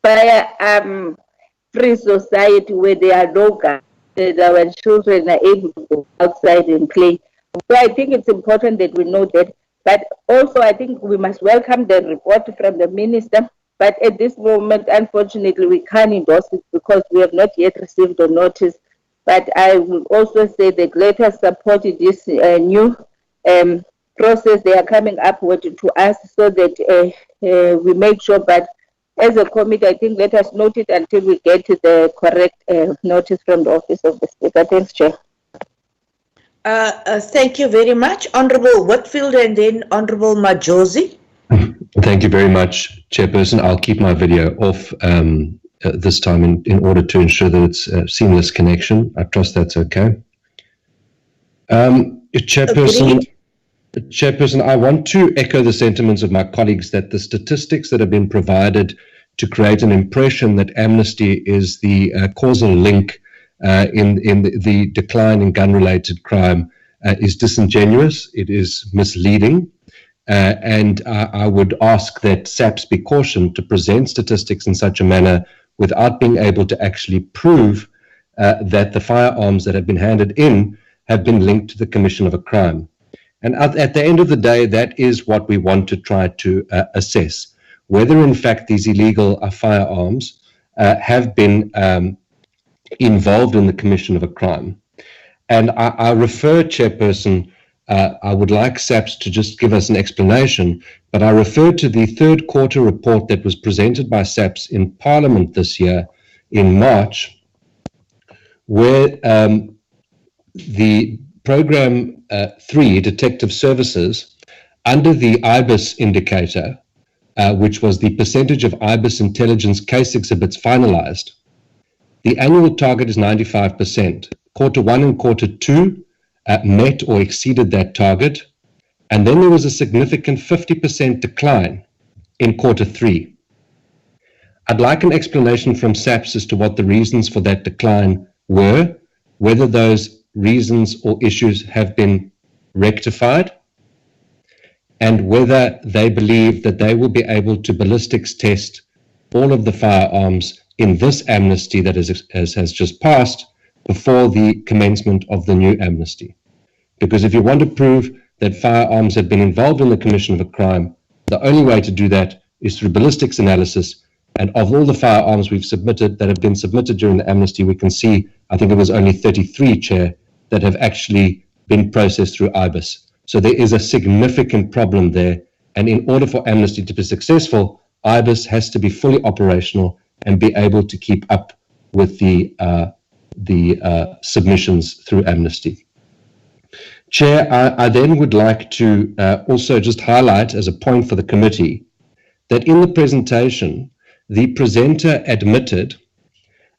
firearm-free society where there are no guns, that our children are able to go outside and play. So I think it's important that we know that. But also, I think we must welcome the report from the Minister. But at this moment, unfortunately, we can't endorse it because we have not yet received a notice. But I will also say that let us support this new process they are coming up with to us, so that we make sure. But as a committee, I think let us note it until we get the correct notice from the Office of the Speaker. Thanks, Chair. Thank you very much, Honourable Whitfield, and then Honourable Majosi. Thank you very much, Chairperson. I'll keep my video off this time in order to ensure that it's a seamless connection. I trust that's okay. Chairperson, I want to echo the sentiments of my colleagues that the statistics that have been provided to create an impression that amnesty is the causal link in the decline in gun-related crime is disingenuous. It is misleading. And I would ask that SAPS be cautioned to present statistics in such a manner without being able to actually prove that the firearms that have been handed in have been linked to the commission of a crime. And at the end of the day, that is what we want to try to assess, whether in fact these illegal firearms have been involved in the commission of a crime. And I refer, Chairperson, I would like SAPS to just give us an explanation, but I refer to the third quarter report that was presented by SAPS in Parliament this year in March, where the Program 3, Detective Services, under the IBIS indicator, which was the percentage of IBIS intelligence case exhibits finalized, the annual target is 95%. Quarter 1 and Quarter 2 met or exceeded that target, and then there was a significant 50% decline in Quarter 3. I'd like an explanation from SAPS as to what the reasons for that decline were, whether those reasons or issues have been rectified, and whether they believe that they will be able to ballistics test all of the firearms in this amnesty that has just passed before the commencement of the new amnesty. Because if you want to prove that firearms have been involved in the commission of a crime, the only way to do that is through ballistics analysis. And of all the firearms we've submitted that have been submitted during the amnesty, we can see, I think it was only 33, Chair, that have actually been processed through IBIS. So there is a significant problem there. And in order for amnesty to be successful, IBIS has to be fully operational and be able to keep up with the submissions through amnesty. Chair, I then would like to also just highlight as a point for the committee that in the presentation, the presenter admitted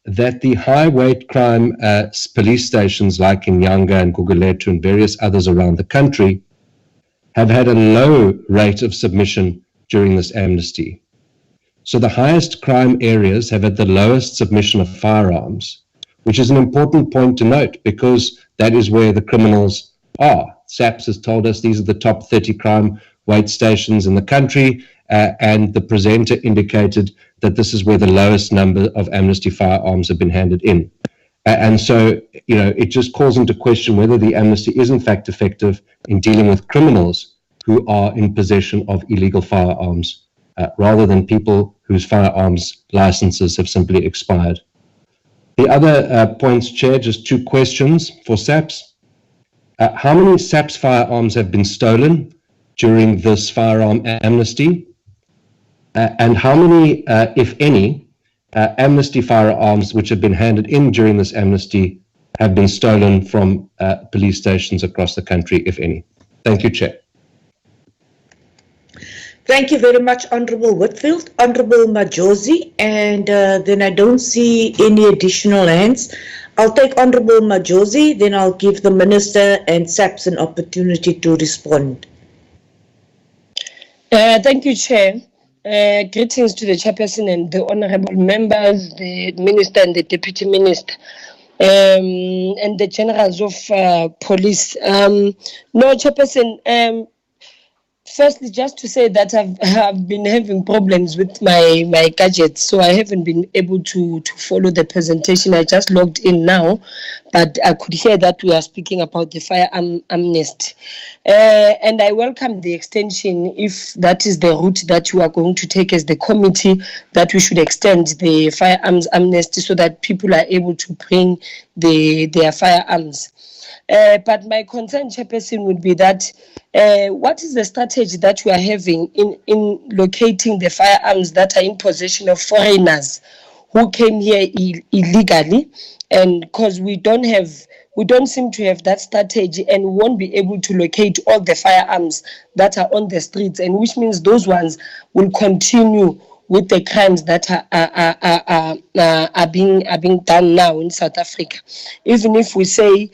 that the high-weight crime police stations like in Nyanga and Gugulethu and various others around the country have had a low rate of submission during this amnesty. So the highest crime areas have had the lowest submission of firearms, which is an important point to note because that is where the criminals are. SAPS has told us these are the top 30 crime weight stations in the country, and the presenter indicated that this is where the lowest number of amnesty firearms have been handed in. And so, it just calls into question whether the amnesty is in fact effective in dealing with criminals who are in possession of illegal firearms, rather than people whose firearms licenses have simply expired. The other points, Chair, just two questions for SAPS. How many SAPS firearms have been stolen during this firearm amnesty? And how many, if any, amnesty firearms which have been handed in during this amnesty have been stolen from police stations across the country, if any? Thank you, Chair. Thank you very much, Honourable Whitfield. Honourable Majosi, and then I don't see any additional hands. I'll take Honourable Majosi, then I'll give the Minister and SAPS an opportunity to respond. Thank you, Chair. Greetings to the Chairperson and the Honourable Members, the Minister and the Deputy Minister, and the Generals of Police. No, Chairperson, firstly, just to say that I've been having problems with my gadgets, so I haven't been able to follow the presentation. I just logged in now, but I could hear that we are speaking about the firearm amnesty. And I welcome the extension, if that is the route that you are going to take as the committee, that we should extend the firearms amnesty so that people are able to bring their firearms. But my concern, Chairperson, would be that what is the strategy that we are having in locating the firearms that are in possession of foreigners who came here illegally? And because we don't seem to have that strategy, and we won't be able to locate all the firearms that are on the streets, and which means those ones will continue with the crimes that are being done now in South Africa. Even if we say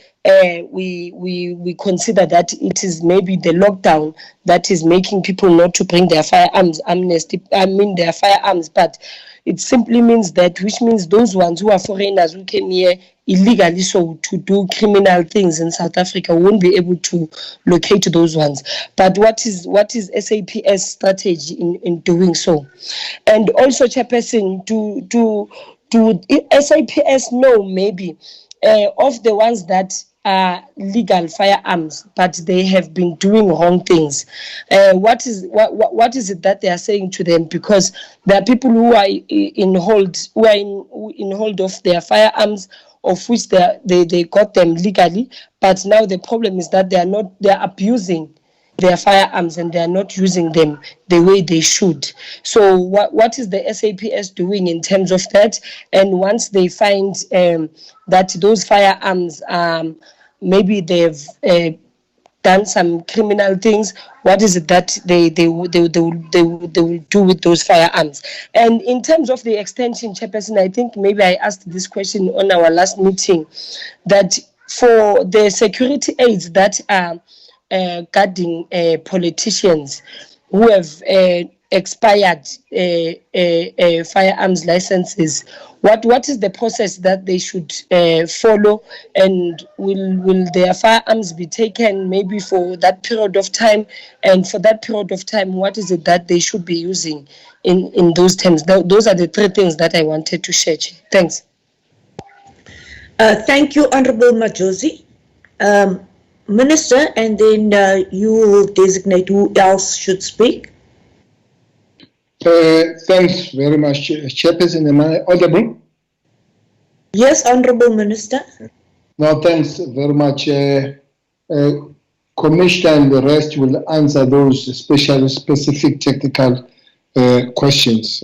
we consider that it is maybe the lockdown that is making people not to bring their firearms their firearms, but it simply means that, which means those ones who are foreigners who came here illegally so to do criminal things in South Africa won't be able to locate those ones. But what is SAPS strategy in doing so? And also, Chairperson, do SAPS know maybe of the ones that are legal firearms, but they have been doing wrong things? What is it that they are saying to them? Because there are people who are in hold of their firearms, of which they got them legally, but now the problem is that they are abusing their firearms and they are not using them the way they should. So what is the SAPS doing in terms of that? And once they find that those firearms, maybe they've done some criminal things, what is it that they will do with those firearms? And in terms of the extension, Chairperson, I think maybe I asked this question on our last meeting, that for the security aids that are guarding politicians who have expired firearms licenses, what is the process that they should follow, and will their firearms be taken maybe for that period of time? And for that period of time, what is it that they should be using in those terms? Those are the three things that I wanted to share. Thanks. Thank you, Honourable Majosi. Minister, and then you will designate who else should speak. Thanks very much, Chairperson. Am I audible? Yes, Honourable Minister. No, thanks very much. Commissioner and the rest will answer those specific technical questions.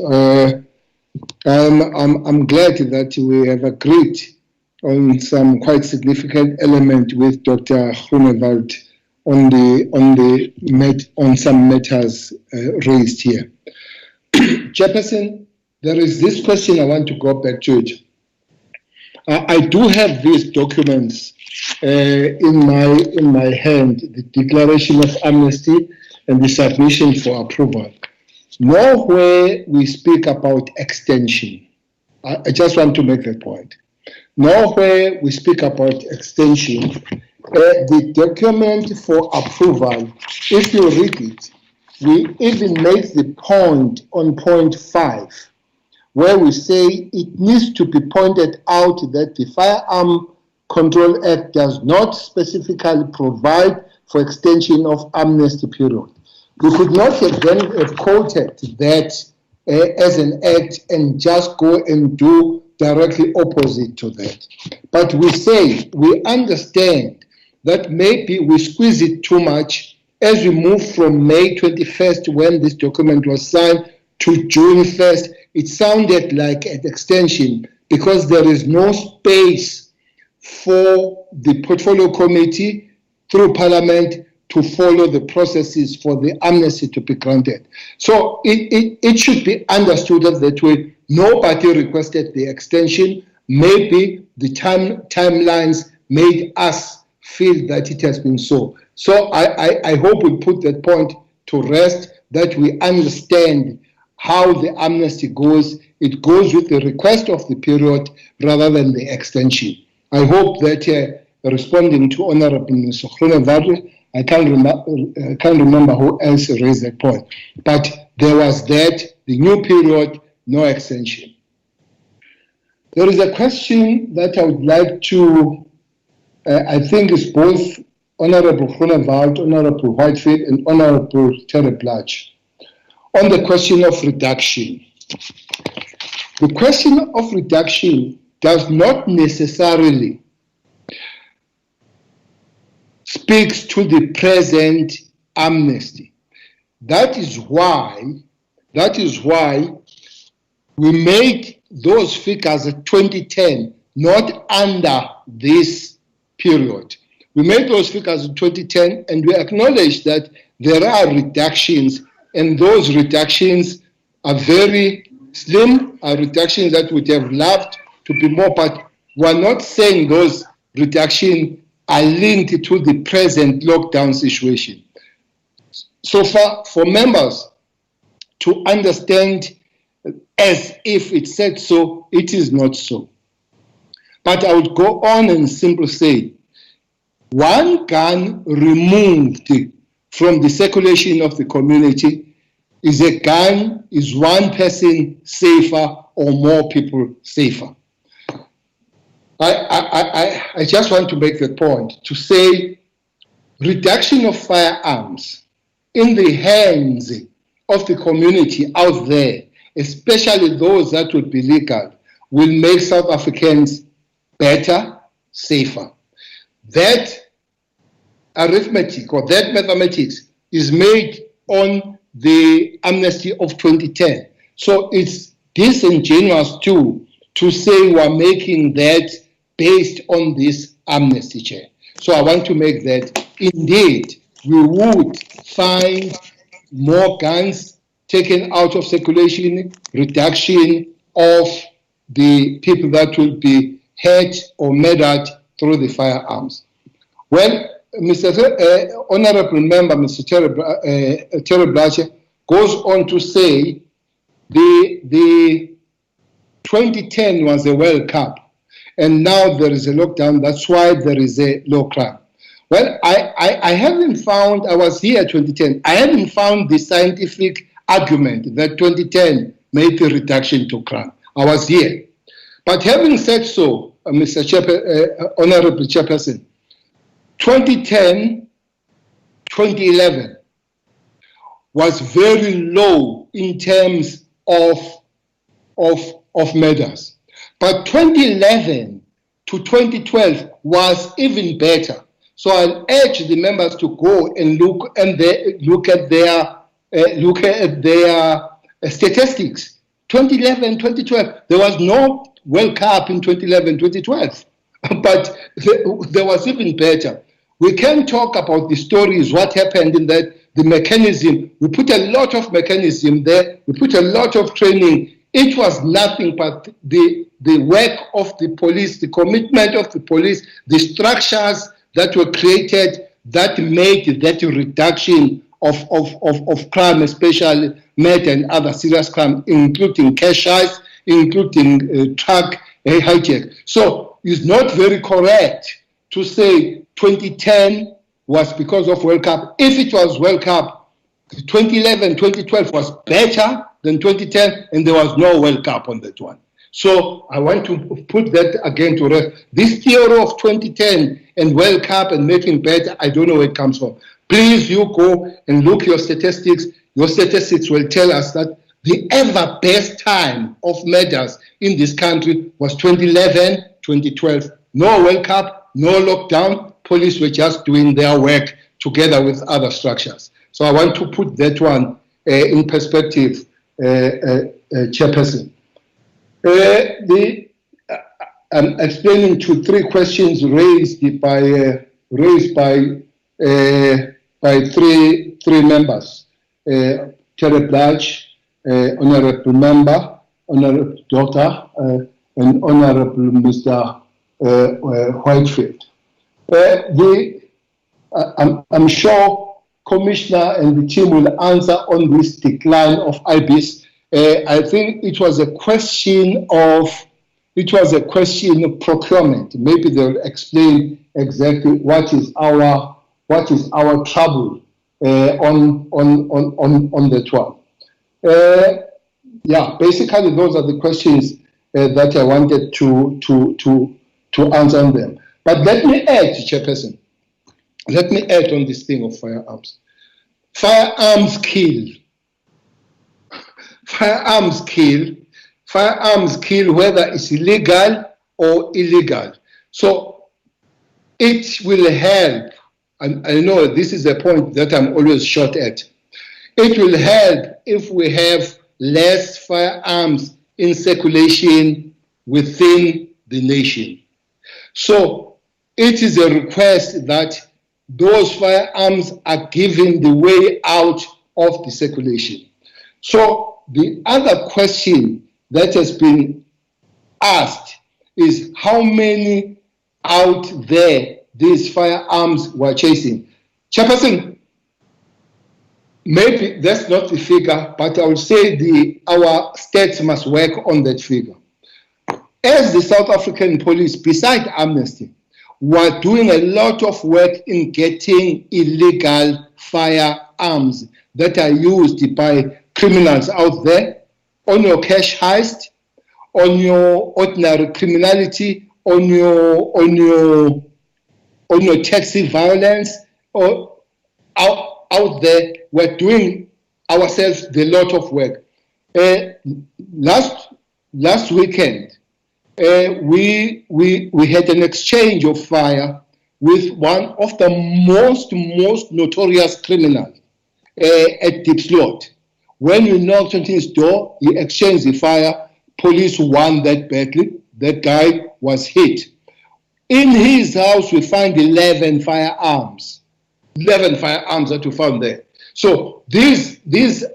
I'm glad that we have agreed on some quite significant element with Dr. Groenewald on some matters raised here. Chairperson, there is this question I want to go back to it. I do have these documents in my hand, the Declaration of Amnesty and the submission for approval. Nowhere we speak about extension. I just want to make that point. Nowhere we speak about extension. The document for approval, if you read it, we even make the point on point 5, where we say it needs to be pointed out that the Firearm Control Act does not specifically provide for extension of amnesty period. We could not have then have quoted that as an act and just go and do directly opposite to that. But we say, we understand that maybe we squeeze it too much as we move from May 21st, when this document was signed, to June 1st. It sounded like an extension because there is no space for the portfolio committee through Parliament to follow the processes for the amnesty to be granted. So it should be understood that way. Nobody requested the extension. Maybe the timelines made us feel that it has been so. So I hope we put that point to rest, that we understand how the amnesty goes. It goes with the request of the period rather than the extension. I hope that responding to Honorable Mr. Groenewald, I can't remember who else raised that point. But there was that, the new period, no extension. There is a question that I would like to, I think it's both Honorable Groenewald, Honorable Whitefield, and Honorable Terry Blatch, on the question of reduction. The question of reduction does not necessarily speaks to the present amnesty. That is why we made those figures at 2010, not under this period. We made those figures in 2010, and we acknowledge that there are reductions, and those reductions are very slim, are reductions that would have loved to be more, but we're not saying those reductions are linked to the present lockdown situation. So for members to understand as if it said so, it is not so. But I would go on and simply say, one gun removed from the circulation of the community is a gun, is one person safer or more people safer. I just want to make the point to say reduction of firearms in the hands of the community out there, especially those that would be legal, will make South Africans better, safer. That arithmetic or that mathematics is made on the amnesty of 2010. So it's disingenuous to say we're making that based on this amnesty, Chair. So I want to make that indeed we would find more guns taken out of circulation, reduction of the people that will be hurt or murdered through the firearms. Well, Honorable Member, Mr. Terry Blatch goes on to say the 2010 was a World Cup, and now there is a lockdown. That's why there is a low crime. Well, I haven't found, I was here 2010, I haven't found the scientific argument that 2010 made the reduction to crime. I was here. But having said so, Mr. Honorable Chairperson, 2010, 2011 was very low in terms of murders. But 2011 to 2012 was even better. So I'll urge the members to go and look at their statistics. 2011, 2012, there was no World Cup in 2011, 2012, but there was even better. We can talk about the stories, what happened in that. the mechanism. We put a lot of mechanism there. We put a lot of training. It was nothing but the work of the police, the commitment of the police, the structures that were created that made that reduction of crime, especially murder and other serious crime, including cash heist, including truck hijack. So it's not very correct to say 2010 was because of World Cup. If it was World Cup, 2011, 2012 was better than 2010, and there was no World Cup on that one. So I want to put that again to rest. This theory of 2010 and World Cup and making better, I don't know where it comes from. Please, you go and look your statistics. Your statistics will tell us that the ever best time of murders in this country was 2011, 2012. No World Cup, no lockdown. Police were just doing their work together with other structures. So I want to put that one in perspective, Chairperson. I'm explaining to three questions raised by three members. Terry Blatch, Honourable Member, Honourable Doctor, and Honourable Mr. Whitefield. I'm sure Commissioner and the team will answer on this decline of IBIS. I think it was a question of procurement. Maybe they'll explain exactly what is our trouble on that one. Yeah, basically those are the questions that I wanted to answer on them. But let me add, Chairperson. Let me add on this thing of firearms. Firearms kill. Firearms kill. Firearms kill whether it's legal or illegal. So it will help, and I know this is a point that I'm always short at. It will help if we have less firearms in circulation within the nation. So it is a request that those firearms are given the way out of the circulation. So the other question that has been asked is how many out there these firearms were chasing. Chairperson, maybe that's not the figure, but I will say our states must work on that figure. As the South African police, beside Amnesty, were doing a lot of work in getting illegal firearms that are used by criminals out there on your cash heist, on your ordinary criminality, on your taxi violence, or out there. We're doing ourselves a lot of work. Last weekend, we had an exchange of fire with one of the most notorious criminals at Deep Slot. When we knocked on his door, he exchanged the fire. Police won that battle. That guy was hit. In his house, we find 11 firearms. 11 firearms that we found there. So these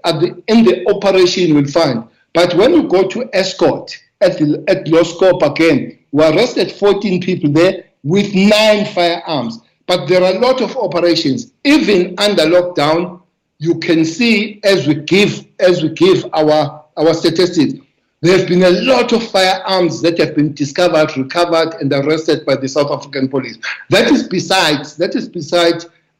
are in the operation we'll find. But when you go to escort at low scope again, we arrested 14 people there with 9 firearms. But there are a lot of operations. Even under lockdown, you can see as we give our statistics, there have been a lot of firearms that have been discovered, recovered, and arrested by the South African police. That is besides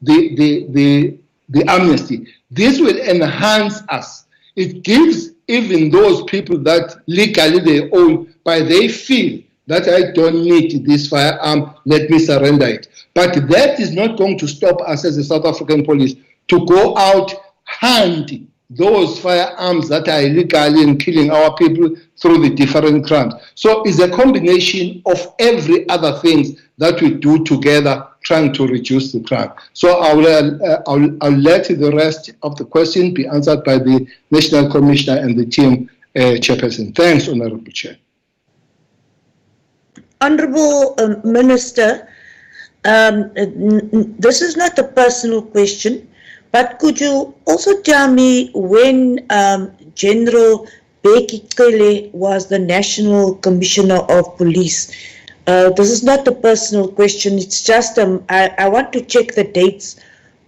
the amnesty. This will enhance us. It gives even those people that legally they own, but they feel that I don't need this firearm, let me surrender it. But that is not going to stop us as the South African police to go out, hunt those firearms that are illegally and killing our people through the different crimes. So it's a combination of every other things that we do together trying to reduce the crime. So I'll let the rest of the question be answered by the National Commissioner and the team, Chairperson. Thanks, Honourable Chair. Honourable Minister, this is not a personal question, But could you also tell me when General Bheki Cele was the National Commissioner of Police? This is not a personal question, it's just I want to check the dates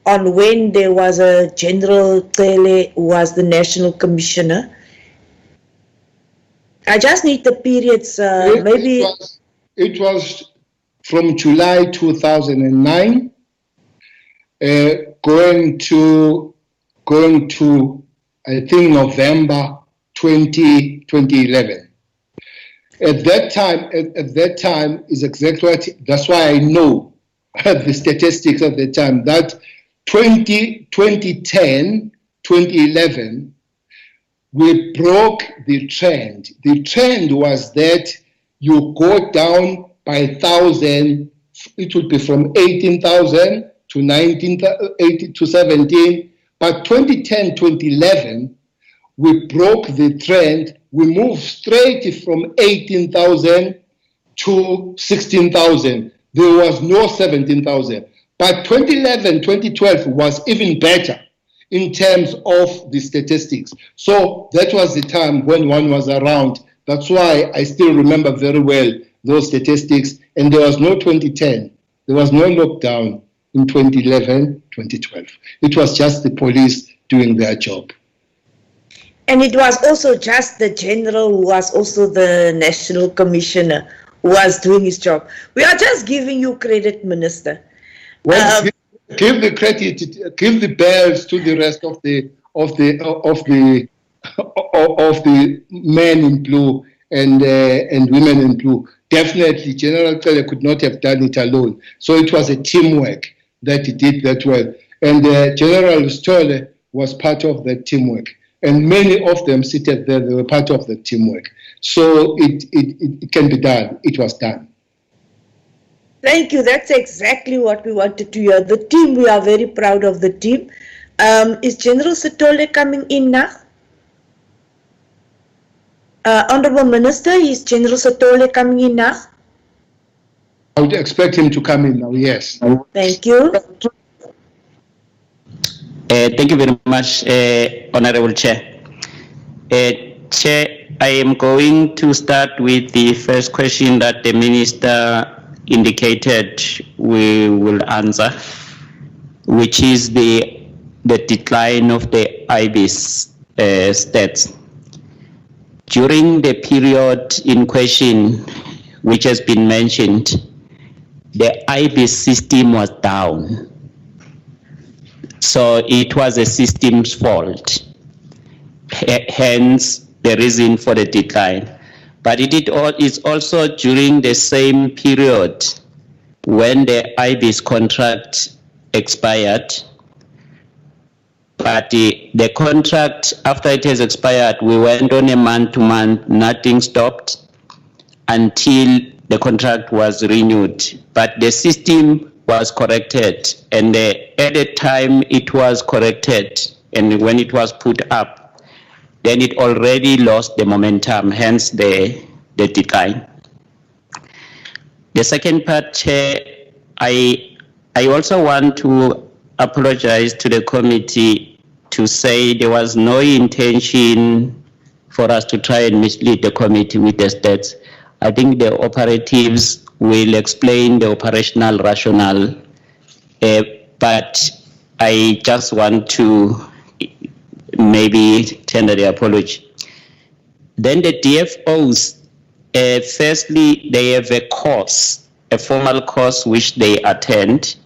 on when there was a General Cele who was the National Commissioner. I just need the periods, maybe... It was from July 2009 going to I think November 2011. At that time is exactly what, that's why I know the statistics at the time, that 2010, 2011, we broke the trend. The trend was that you go down by 1,000, it would be from 18,000 to 19, to 17, but 2010, 2011, we broke the trend. We moved straight from 18,000 to 16,000. There was no 17,000. But 2011, 2012 was even better in terms of the statistics. So that was the time when one was around. That's why I still remember very well those statistics. And there was no 2010. There was no lockdown in 2011, 2012. It was just the police doing their job. And it was also just the general who was also the National Commissioner who was doing his job. We are just giving you credit, Minister. Well, give the credit, give the bells to the rest of the men in blue and women in blue. Definitely, General Cele could not have done it alone. So it was a teamwork that he did that well. And General Stolle was part of that teamwork. And many of them seated there, they were part of the teamwork. So it can be done. It was done. Thank you. That's exactly what we wanted to hear. The team, we are very proud of the team. Is General Sithole coming in now? Honorable Minister, is General Sithole coming in now? I would expect him to come in now, yes. Thank you. Thank you very much, Honorable Chair. Chair, I am going to start with the first question that the Minister indicated we will answer, which is the decline of the IBIS stats. During the period in question, which has been mentioned, the IBIS system was down. So it was a system's fault, hence the reason for the decline. But it is also during the same period when the IBIS contract expired. But the contract, after it has expired, we went on a month-to-month, nothing stopped until the contract was renewed. But the system was corrected, and at the time it was corrected, and when it was put up, then it already lost the momentum, hence the decline. The second part, Chair, I also want to apologize to the committee to say there was no intention for us to try and mislead the committee with the stats. I think the operatives will explain the operational rationale, but I just want to maybe tender the apology. Then the DFOs, firstly, they have a course, a formal course which they attend.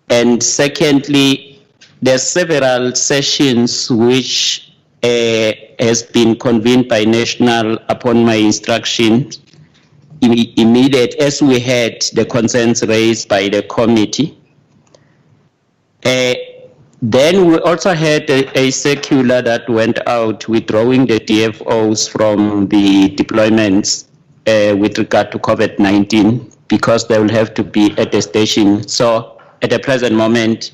And secondly, there are several sessions which has been convened by National upon my instruction, immediate as we had the concerns raised by the committee. Then we also had a circular that went out withdrawing the DFOs from the deployments with regard to COVID-19 because they will have to be at the station. So at the present moment,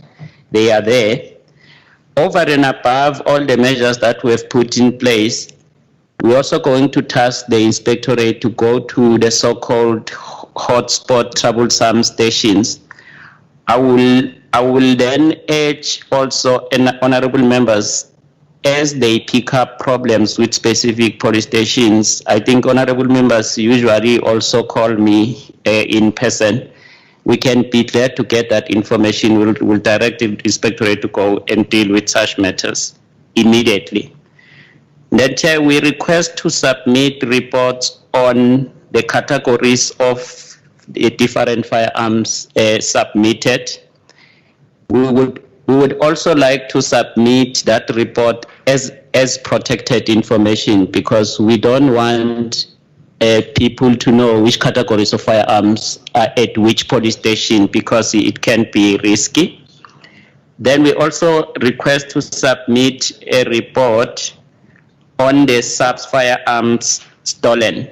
they are there. Over and above all the measures that we have put in place, we're also going to task the inspectorate to go to the so-called hotspot troublesome stations. I will I will then urge also honorable members, as they pick up problems with specific police stations. I think honorable members usually also call me in person. We can be glad to get that information. We'll direct the inspectorate to go and deal with such matters immediately. Then, Chair, we request to submit reports on the categories of the different firearms submitted. We would also like to submit that report as protected information, because we don't want people to know which categories of firearms are at which police station, because it can be risky. Then we also request to submit a report on the SAPS firearms stolen,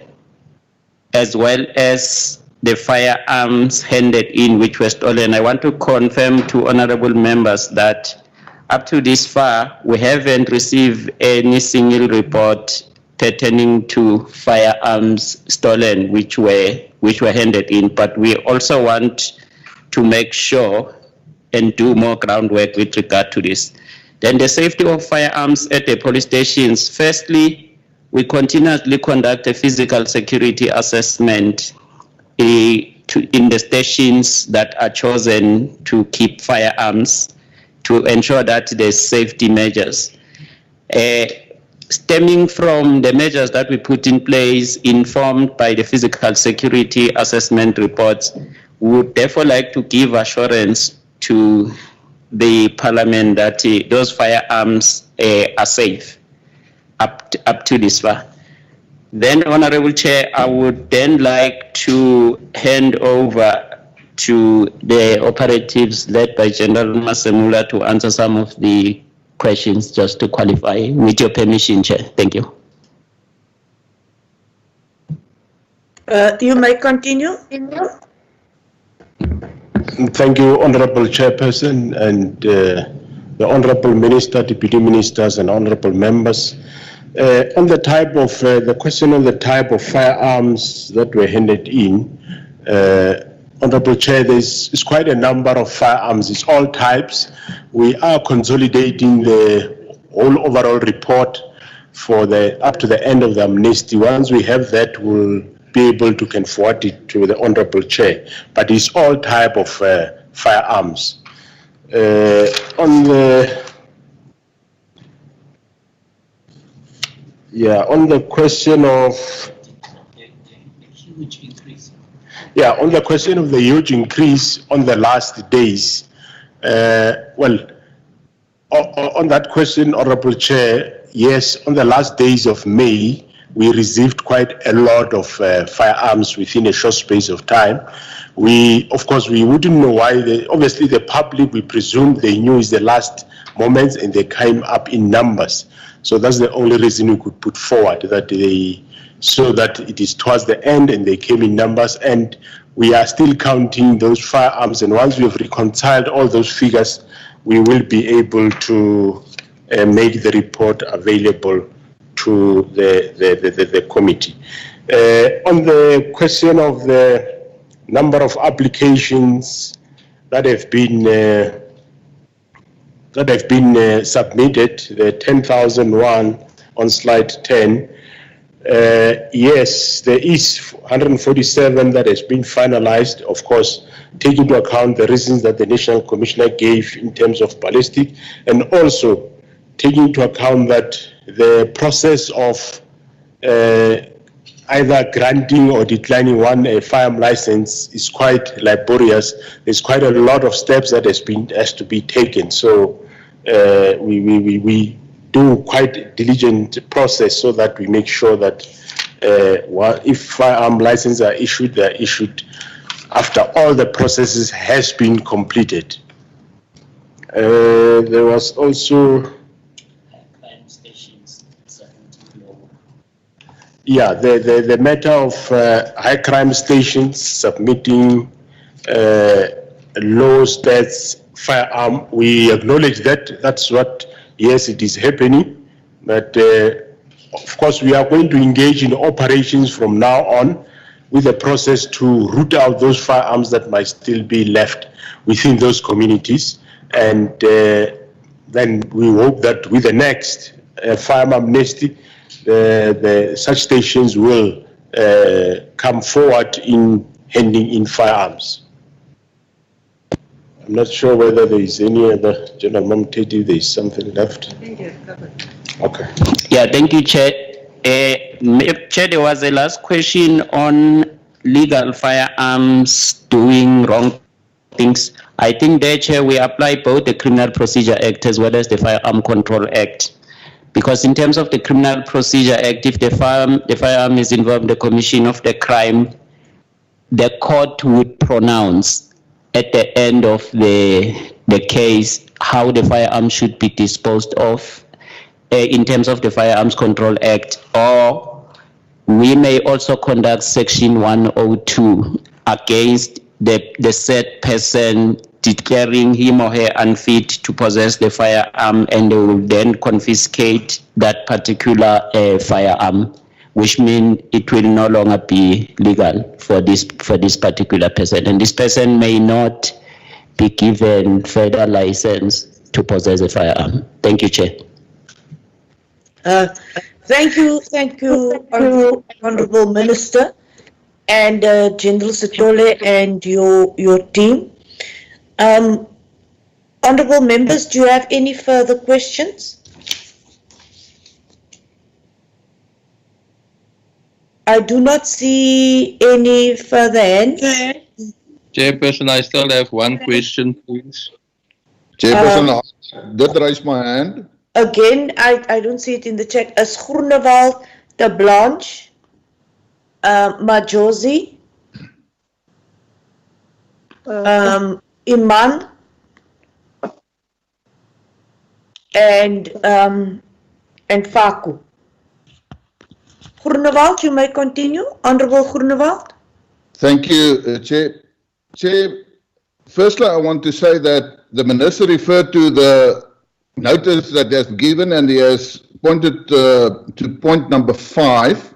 as well as the firearms handed in which were stolen. I want to confirm to honorable members that up to this far, we haven't received any single report pertaining to firearms stolen which were handed in, but we also want to make sure and do more groundwork with regard to this. Then the safety of firearms at the police stations. Firstly, we continuously conduct a physical security assessment in the stations that are chosen to keep firearms to ensure that there's safety measures. Stemming from the measures that we put in place, informed by the physical security assessment reports, we would therefore like to give assurance to the Parliament that those firearms are safe up to this far. Then, Honorable Chair, I would then like to hand over to the operatives led by General Masemula to answer some of the questions, just to qualify. With your permission, Chair. Thank you. You may continue. Thank you, Honorable Chairperson, and the Honorable Minister, Deputy Ministers, and Honorable Members. On the type of the question on the type of firearms that were handed in, Honorable Chair, there's quite a number of firearms. It's all types. We are consolidating the whole overall report for up to the end of the amnesty. Once we have that, we'll be able to can forward it to the Honorable Chair. But it's all type of firearms. On the question of on the question of the huge increase on the last days, on that question, Honorable Chair, yes, on the last days of May, we received quite a lot of firearms within a short space of time. Of course, we wouldn't know why. Obviously, the public, we presume they knew it's the last moments and they came up in numbers. So that's the only reason we could put forward, that they saw that it is towards the end and they came in numbers, and we are still counting those firearms. And once we have reconciled all those figures, we will be able to make the report available to the committee. On the question of the number of applications that have been submitted, the 10,001 on slide 10, yes, there is 147 that has been finalized, of course, taking into account the reasons that the National Commissioner gave in terms of ballistic, and also taking into account that the process of either granting or declining a firearm license is quite laborious. There's quite a lot of steps that has to be taken. So we do quite a diligent process so that we make sure that if firearm licenses are issued, they are issued after all the processes has been completed. There was also the matter of high crime stations submitting low stats firearm. We acknowledge that. That's what, yes, it is happening. But of course, we are going to engage in operations from now on. with a process to root out those firearms that might still be left within those communities. And then we hope that with the next Firearm Amnesty, such stations will come forward in handing in firearms. I'm not sure whether there is any other, General Mamteti, there is something left. Okay. Yeah, thank you, Chair. Chair, there was a last question on legal firearms doing wrong things. I think there, Chair, we apply both the Criminal Procedure Act as well as the Firearm Control Act. Because in terms of the Criminal Procedure Act, if the firearm is involved in the commission of the crime, the court would pronounce at the end of the case how the firearm should be disposed of in terms of the Firearms Control Act, or we may also conduct Section 102 against the said person, declaring him or her unfit to possess the firearm, and they will then confiscate that particular firearm, which means it will no longer be legal for this particular person, and this person may not be given further license to possess a firearm. Thank you, Chair. Thank you, Honorable Minister and General Sitole and your team. Honorable members, do you have any further questions? I do not see any further hands. Chairperson, I still have one question, please. Chairperson, I did raise my hand. Again, I don't see it in the chat. As Groenewald, De Blanche, Majosi, Iman, and Faku. Groenewald, you may continue. Honorable Groenewald. Thank you, Chair. Chair, firstly, I want to say that the Minister referred to the notice that he has given, and he has pointed to point number 5,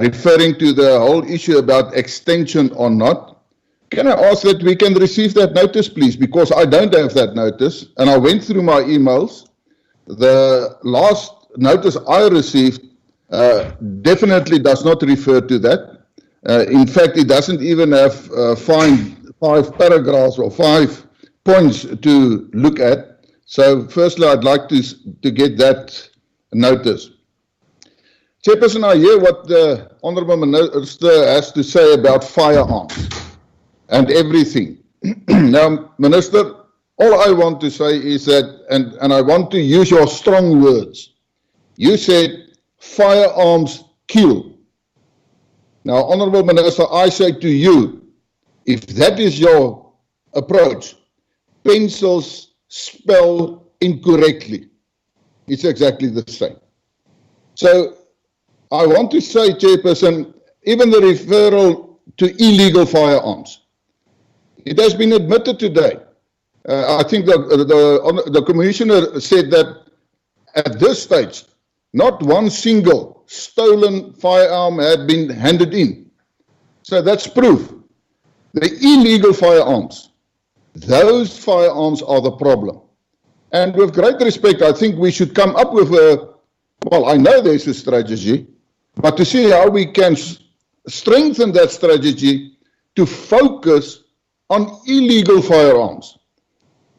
referring to the whole issue about extension or not. Can I ask that we can receive that notice, please? Because I don't have that notice, and I went through my emails. The last notice I received definitely does not refer to that. In fact, it doesn't even have 5 paragraphs or 5 points to look at. So firstly, I'd like to get that notice. Chairperson, I hear what the Honourable Minister has to say about firearms and everything. Now, Minister, all I want to say is that, and I want to use your strong words. You said firearms kill. Now, Honourable Minister, I say to you, if that is your approach, pencils spell incorrectly. It's exactly the same. So I want to say, Chairperson, even the referral to illegal firearms, it has been admitted today. I think the Commissioner said that at this stage, not one single stolen firearm had been handed in. So that's proof. The illegal firearms, those firearms are the problem. And with great respect, I think we should come up with well, I know there's a strategy, but to see how we can strengthen that strategy to focus on illegal firearms.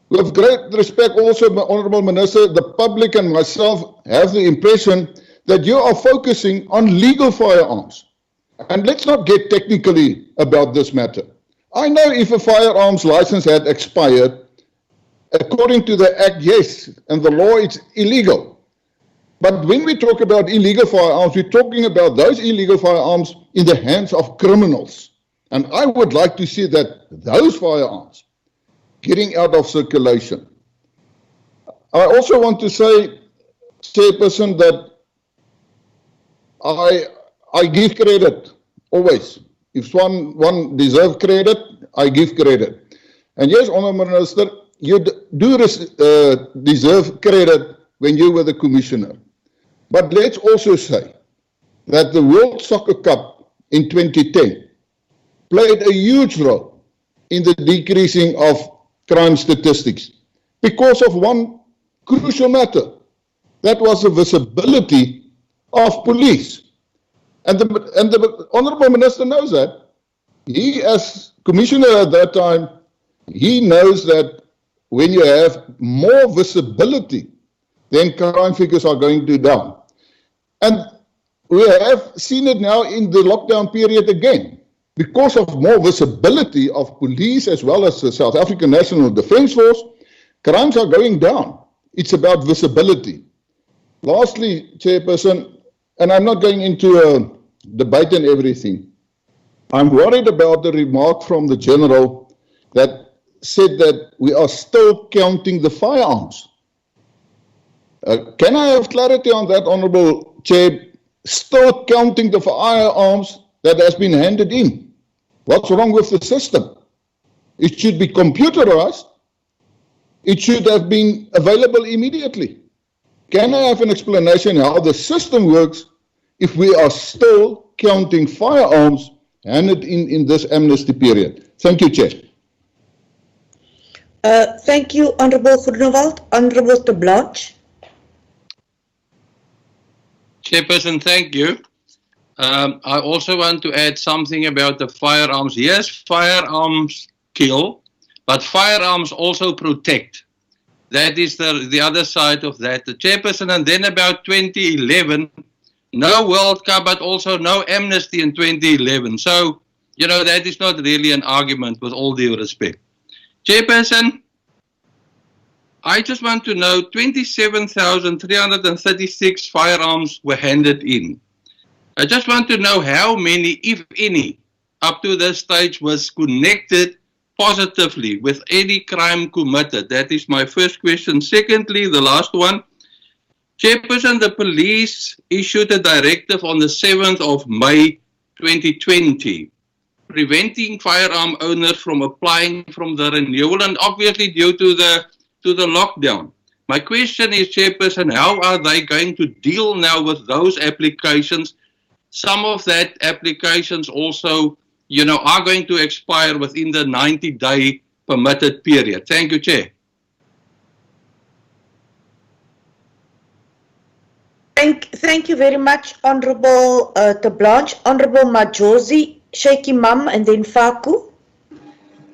With great respect also, Honourable Minister, the public and myself have the impression that you are focusing on legal firearms. And let's not get technically about this matter. I know if a firearms license had expired, according to the Act, yes, and the law, it's illegal. But when we talk about illegal firearms, we're talking about those illegal firearms in the hands of criminals. And I would like to see that those firearms getting out of circulation. I also want to say, Chairperson, that I give credit, always. If one deserves credit, I give credit. And yes, Honourable Minister, you do deserve credit when you were the Commissioner. But let's also say that the World Soccer Cup in 2010 played a huge role in the decreasing of crime statistics because of one crucial matter. That was the visibility of police. And the Honourable Minister knows that. He, as Commissioner at that time, he knows that when you have more visibility, then crime figures are going to down. And we have seen it now in the lockdown period again. Because of more visibility of police as well as the South African National Defence Force, crimes are going down. It's about visibility. Lastly, Chairperson, and I'm not going into a debate and everything, I'm worried about the remark from the General that said that we are still counting the firearms. Can I have clarity on that, Honourable Chair? Still counting the firearms that has been handed in. What's wrong with the system? It should be computerized. It should have been available immediately. Can I have an explanation how the system works if we are still counting firearms handed in this amnesty period? Thank you, Chair. Thank you, Honourable Groenewald. Honourable de Blanche. Chairperson, thank you. I also want to add something about the firearms. Yes, firearms kill, but firearms also protect. That is the other side of that. The Chairperson, and then about 2011, no World Cup, but also no amnesty in 2011. So, you know, that is not really an argument, with all due respect. Chairperson, I just want to know 27,336 firearms were handed in. I just want to know how many, if any, up to this stage was connected positively with any crime committed. That is my first question. Secondly, the last one. Chairperson, the police issued a directive on the 7th of May 2020, preventing firearm owners from applying from the renewal, and obviously due to the lockdown. My question is, Chairperson, how are they going to deal now with those applications? Some of that applications also, you know, are going to expire within the 90-day permitted period. Thank you, Chair. Thank you very much, Honourable de Blanche. Honourable Majosi, Shaky Mam, and then Faku.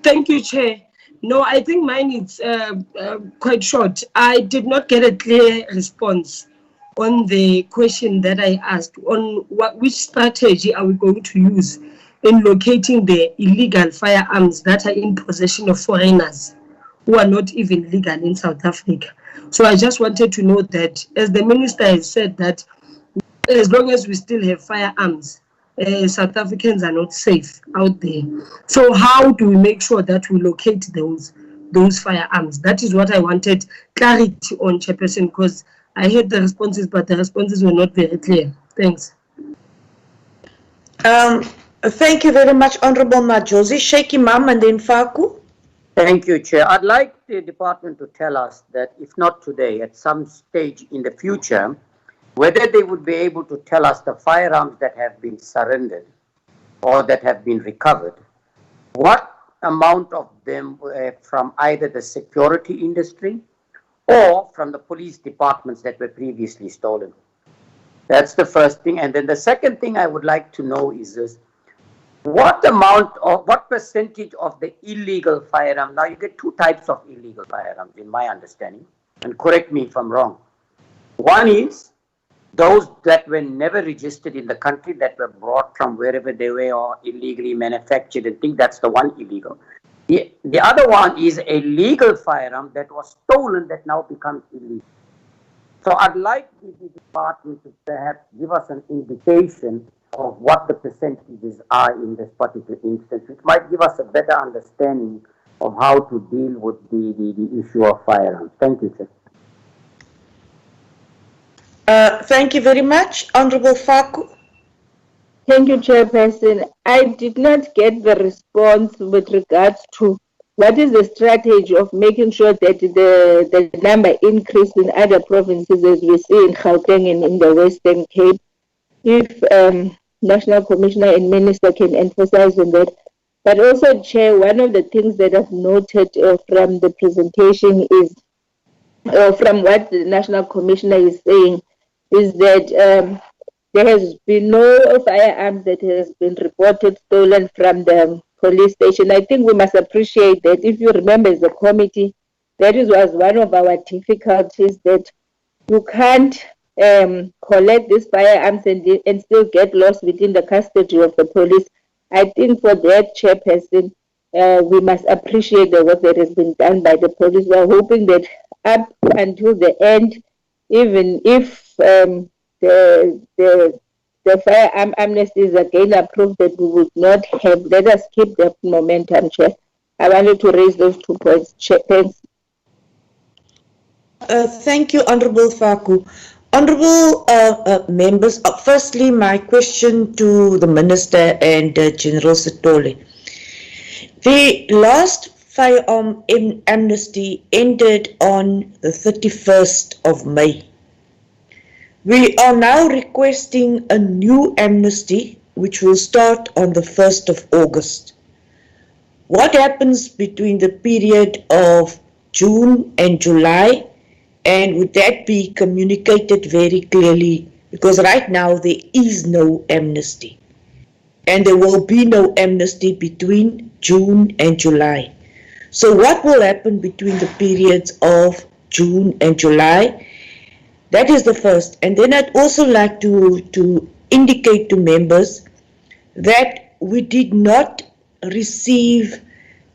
Thank you, Chair. No, I think mine is quite short. I did not get a clear response on the question that I asked on which strategy are we going to use in locating the illegal firearms that are in possession of foreigners who are not even legal in South Africa. So I just wanted to know that, as the Minister has said, that as long as we still have firearms, South Africans are not safe out there. So how do we make sure that we locate those firearms? That is what I wanted clarity on, Chairperson, because I heard the responses, but the responses were not very clear. Thanks. Thank you very much, Honourable Majosi. Shaky Mam, and then Faku. Thank you, Chair. I'd like the department to tell us that, if not today, at some stage in the future, whether they would be able to tell us the firearms that have been surrendered or that have been recovered, what amount of them were from either the security industry or from the police departments that were previously stolen. That's the first thing. And then the second thing I would like to know is this: what percentage of the illegal firearm, now you get two types of illegal firearms in my understanding, and correct me if I'm wrong. One is those that were never registered in the country, that were brought from wherever they were or illegally manufactured, and think that's the one illegal. The other one is a legal firearm that was stolen that now becomes illegal. So I'd like the department to perhaps give us an indication of what the percentages are in this particular instance, which might give us a better understanding of how to deal with the issue of firearms. Thank you, Chair. Thank you very much. Honourable Faku. Thank you, Chairperson. I did not get the response with regards to what is the strategy of making sure that the number increase in other provinces, as we see in Gauteng and in the Western Cape. If National Commissioner and Minister can emphasize on that. But also, Chair, one of the things that I've noted from the presentation is, from what the National Commissioner is saying, is that there has been no firearms that has been reported stolen from the police station. I think we must appreciate that. If you remember, as a committee, that was one of our difficulties, that you can't collect these firearms and still get lost within the custody of the police. I think for that, Chairperson, we must appreciate the work that has been done by the police. We are hoping that up until the end, even if the firearm amnesty is again approved, that we would not have. Let us keep that momentum, Chair. I wanted to raise those 2 points, Chair. Thanks. Thank you, Honorable Faku. Honorable members, firstly, my question to the Minister and General Sitole. The last firearm amnesty ended on the 31st of May. We are now requesting a new amnesty, which will start on the 1st of August. What happens between the period of June and July? And would that be communicated very clearly? Because right now there is no amnesty. And there will be no amnesty between June and July. So what will happen between the periods of June and July? That is the first. And then I'd also like to indicate to members that we did not receive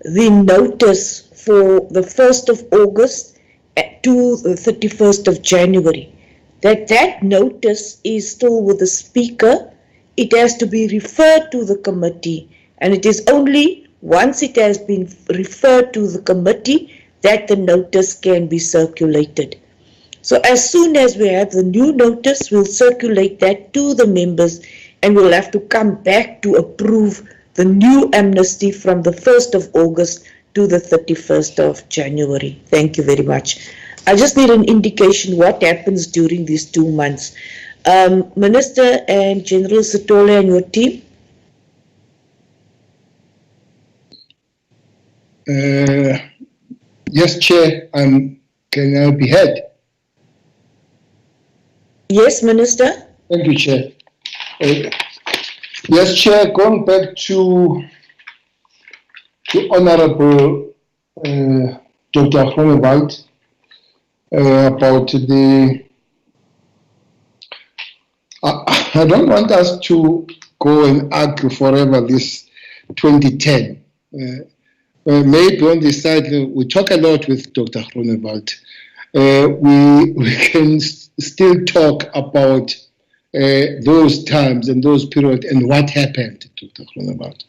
the notice for the 1st of August to the 31st of January. That notice is still with the Speaker. It has to be referred to the committee, and it is only once it has been referred to the committee that the notice can be circulated. So as soon as we have the new notice, we'll circulate that to the members, and we'll have to come back to approve the new amnesty from the 1st of August to the 31st of January. Thank you very much. I just need an indication what happens during these 2 months. Minister and General Sitole and your team. Yes, Chair, can I be heard? Yes, Minister. Thank you, Chair. Yes, Chair, going back to Honorable Dr. Groenewald about the... I don't want us to go and argue forever this 2010. Maybe on this side, we talk a lot with Dr. Groenewald. We can still talk about those times and those periods and what happened, Dr. Groenewald.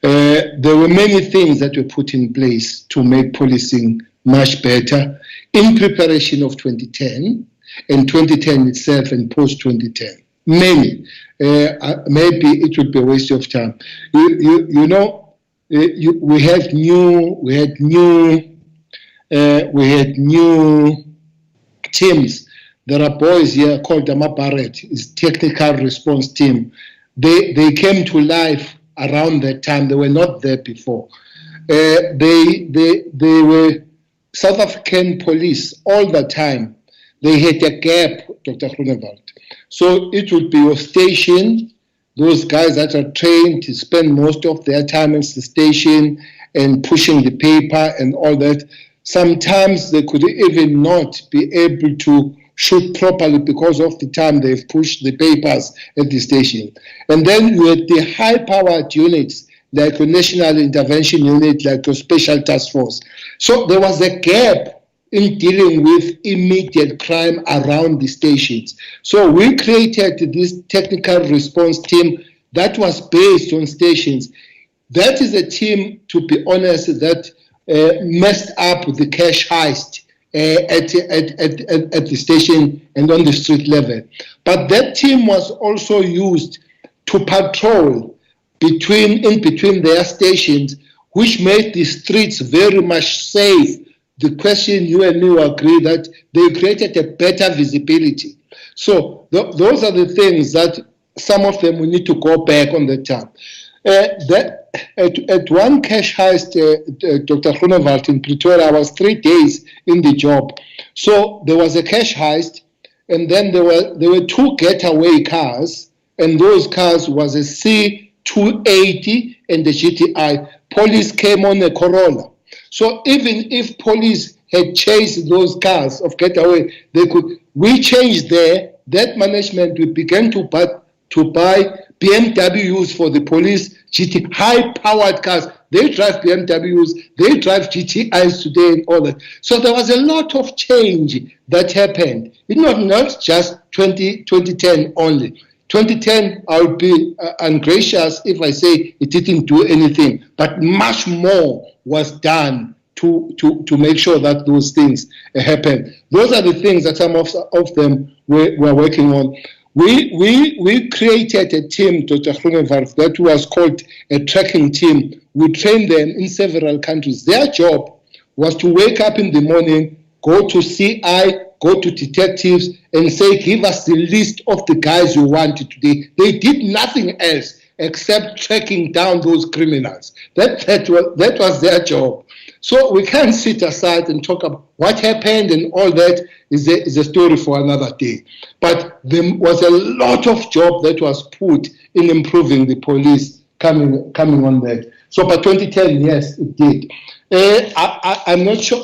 There were many things that were put in place to make policing much better in preparation of 2010 and 2010 itself and post-2010. Many. Maybe it would be a waste of time. You know, we had new teams. There are boys here called Barrett, is technical response team. They came to life around that time. They were not there before. They were South African police all the time. They had a gap, Dr. Groenewald. So it would be your station, those guys that are trained to spend most of their time in the station and pushing the paper and all that. Sometimes they could even not be able to shoot properly because of the time they've pushed the papers at the station. And then you had the high-powered units, like a National Intervention Unit, like a Special Task Force. So there was a gap in dealing with immediate crime around the stations. So we created this technical response team that was based on stations. That is a team, to be honest, that messed up the cash heist at the station and on the street level. But that team was also used to patrol in between their stations, which made the streets very much safe. The question you and me will agree that they created a better visibility. So those are the things that some of them will need to go back on the time. At one cash heist, Dr. Groenewald in Pretoria, I was 3 days in the job. So there was a cash heist, and then there were 2 getaway cars, and those cars was a C280 and the GTI. Police came on a Corolla. So even if police had chased those cars of getaway, we changed there. That management, we began to buy BMWs for the police, high-powered cars. They drive BMWs, they drive GTIs today and all that. So there was a lot of change that happened. It's not just 2010 only. 2010, I would be ungracious if I say it didn't do anything, but much more was done to make sure that those things happen. Those are the things that some of them we're working on. We created a team, Dr. Groenewald, that was called a tracking team. We trained them in several countries. Their job was to wake up in the morning, go to CI, go to detectives, and say, give us the list of the guys you want today. They did nothing else except tracking down those criminals. That was their job. So we can't sit aside and talk about what happened, and all that is a story for another day. But there was a lot of job that was put in improving the police coming on that. So by 2010, yes, it did. I'm not sure.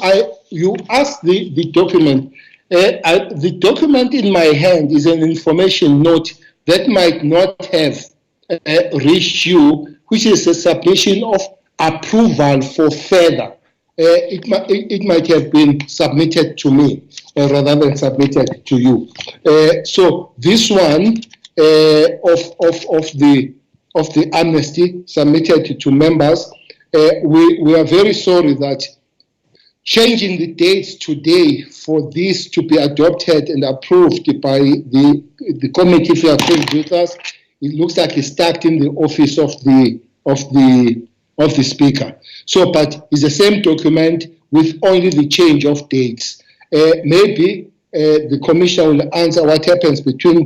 You asked the document. The document in my hand is an information note that might not have reached you, which is a submission of approval for further. It might have been submitted to me rather than submitted to you. So this one of the amnesty submitted to members, we are very sorry that changing the dates today for this to be adopted and approved by the committee, if you are with us, it looks like it's stuck in the office of the speaker. So, but it's the same document with only the change of dates. Maybe the commissioner will answer what happens between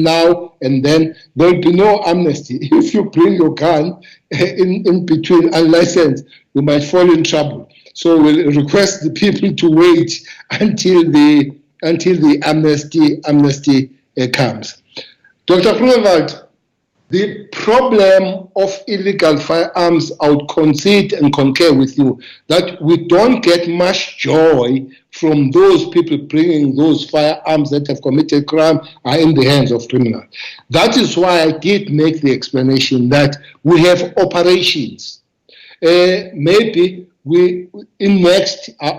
now and then. There will be no amnesty. If you bring your gun in between unlicensed, you might fall in trouble. So we'll request the people to wait until the amnesty comes. Dr. Groenewald, the problem of illegal firearms, I would concede and concur with you that we don't get much joy from those people bringing those firearms that have committed crime are in the hands of criminals. That is why I did make the explanation that we have operations. Maybe I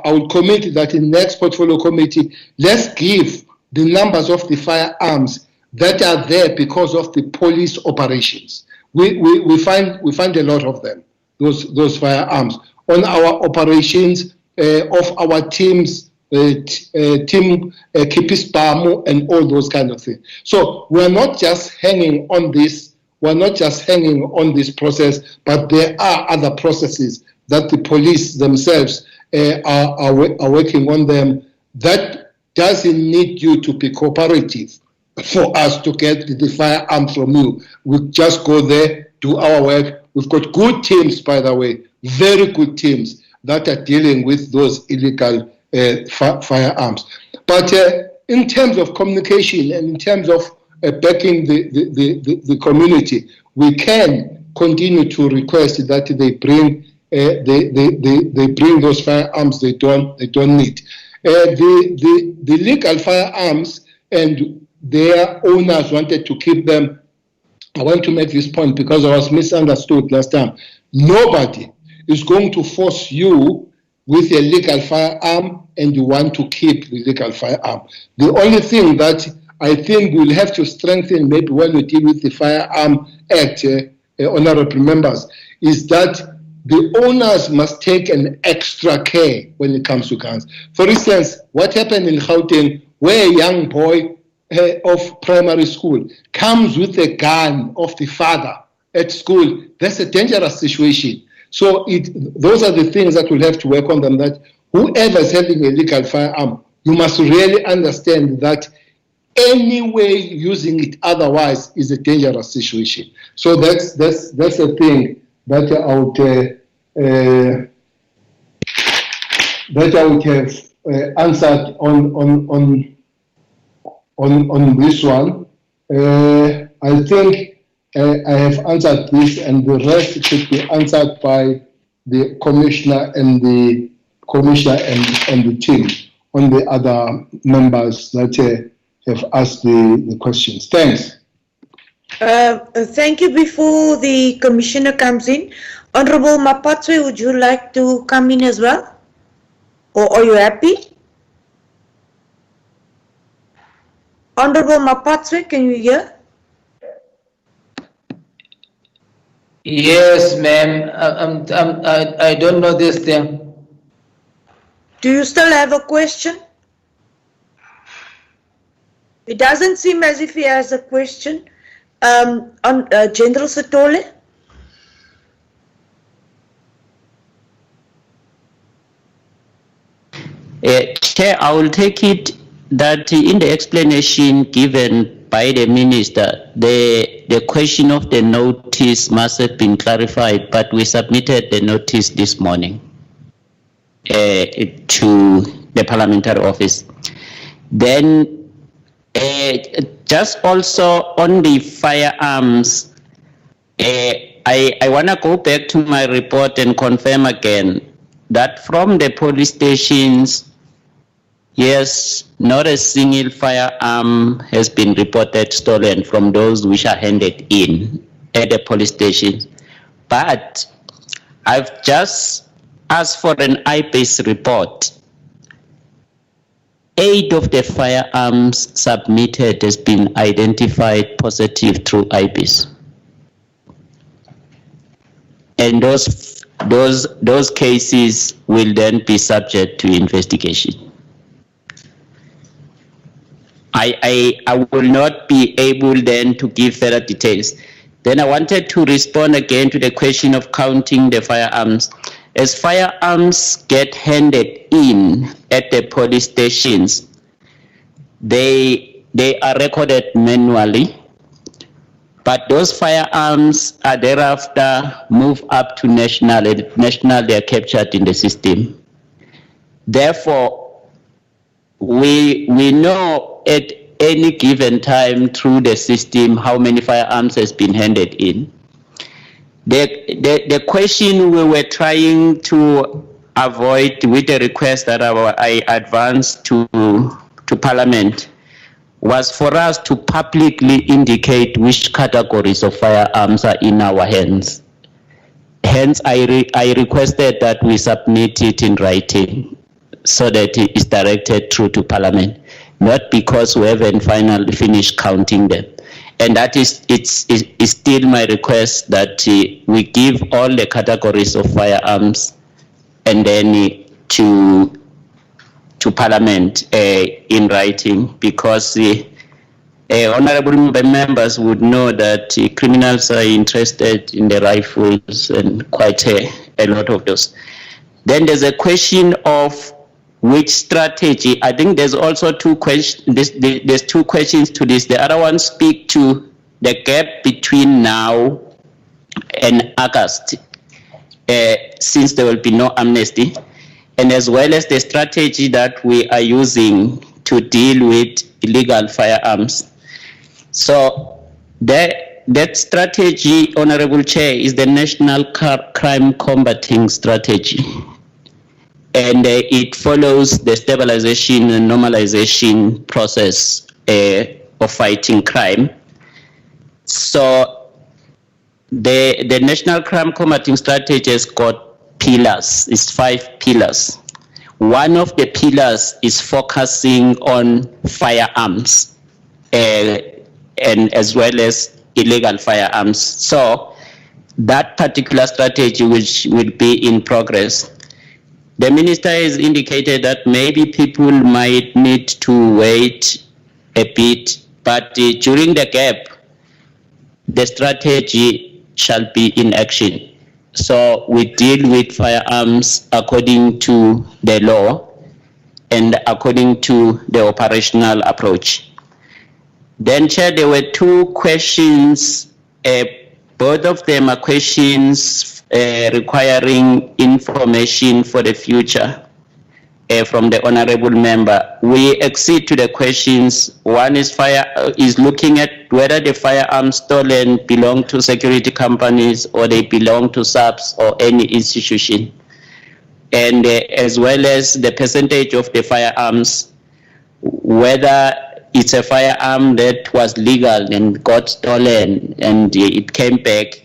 will commit that in next portfolio committee, let's give the numbers of the firearms that are there because of the police operations. We find a lot of them, those firearms on our operations of our teams, team Kipispamu and all those kind of things. So we're not just hanging on this. We're not just hanging on this process, but there are other processes that the police themselves are working on them. That doesn't need you to be cooperative for us to get the firearm from you. We just go there, do our work. We've got good teams, by the way, very good teams that are dealing with those illegal firearms. But in terms of communication and in terms of backing the community, we can continue to request that they bring those firearms they don't need. The legal firearms and their owners wanted to keep them. I want to make this point because I was misunderstood last time. Nobody is going to force you with a legal firearm and you want to keep the legal firearm. The only thing that I think we'll have to strengthen maybe when we deal with the Firearm Act, honorable members, is that the owners must take an extra care when it comes to guns. For instance, what happened in Gauteng, where a young boy of primary school comes with a gun of the father at school, that's a dangerous situation. So those are the things that we'll have to work on them, that whoever is having a legal firearm, you must really understand that any way using it otherwise is a dangerous situation. So that's a thing that I would have answered on this one. I think I have answered this, and the rest should be answered by the commissioner and the team on the other members that have asked the questions. Thanks. Thank you. Before the commissioner comes in, Honorable Mapatswe, would you like to come in as well? Or are you happy? Honorable Mapatswe, can you hear? Yes, ma'am. I don't know this thing. Do you still have a question? It doesn't seem as if he has a question. On General Sitole? Chair, I will take it that in the explanation given by the minister, the question of the notice must have been clarified, but we submitted the notice this morning to the parliamentary office. Then just also on the firearms, I want to go back to my report and confirm again that from the police stations, yes, not a single firearm has been reported stolen from those which are handed in at the police stations. But I've just asked for an IPACE report. 8 of the firearms submitted has been identified positive through IPACE. And those cases will then be subject to investigation. I will not be able then to give further details. Then I wanted to respond again to the question of counting the firearms. As firearms get handed in at the police stations, they are recorded manually, but those firearms are thereafter moved up to national. They are captured in the system. Therefore, we know at any given time through the system how many firearms has been handed in. The question we were trying to avoid with the request that I advanced to Parliament was for us to publicly indicate which categories of firearms are in our hands. Hence, I requested that we submit it in writing so that it is directed through to Parliament, not because we haven't finally finished counting them. And that is still my request that we give all the categories of firearms and then to Parliament in writing, because honorable members would know that criminals are interested in the rifles and quite a lot of those. Then there's a question of which strategy. I think there's also two questions. There's two questions to this. The other one speak to the gap between now and August, since there will be no amnesty, and as well as the strategy that we are using to deal with illegal firearms. So that strategy, Honorable Chair, is the National Crime Combating Strategy. And it follows the stabilization and normalization process of fighting crime. So the National Crime Combating Strategy has got pillars. It's 5 pillars. One of the pillars is focusing on firearms and as well as illegal firearms. So that particular strategy which will be in progress. The minister has indicated that maybe people might need to wait a bit, but during the gap, the strategy shall be in action. So we deal with firearms according to the law and according to the operational approach. Then, Chair, there were two questions. Both of them are questions requiring information for the future from the honorable member. We accede to the questions. One is looking at whether the firearms stolen belong to security companies or they belong to SAPS or any institution, and as well as the percentage of the firearms, whether it's a firearm that was legal and got stolen and it came back.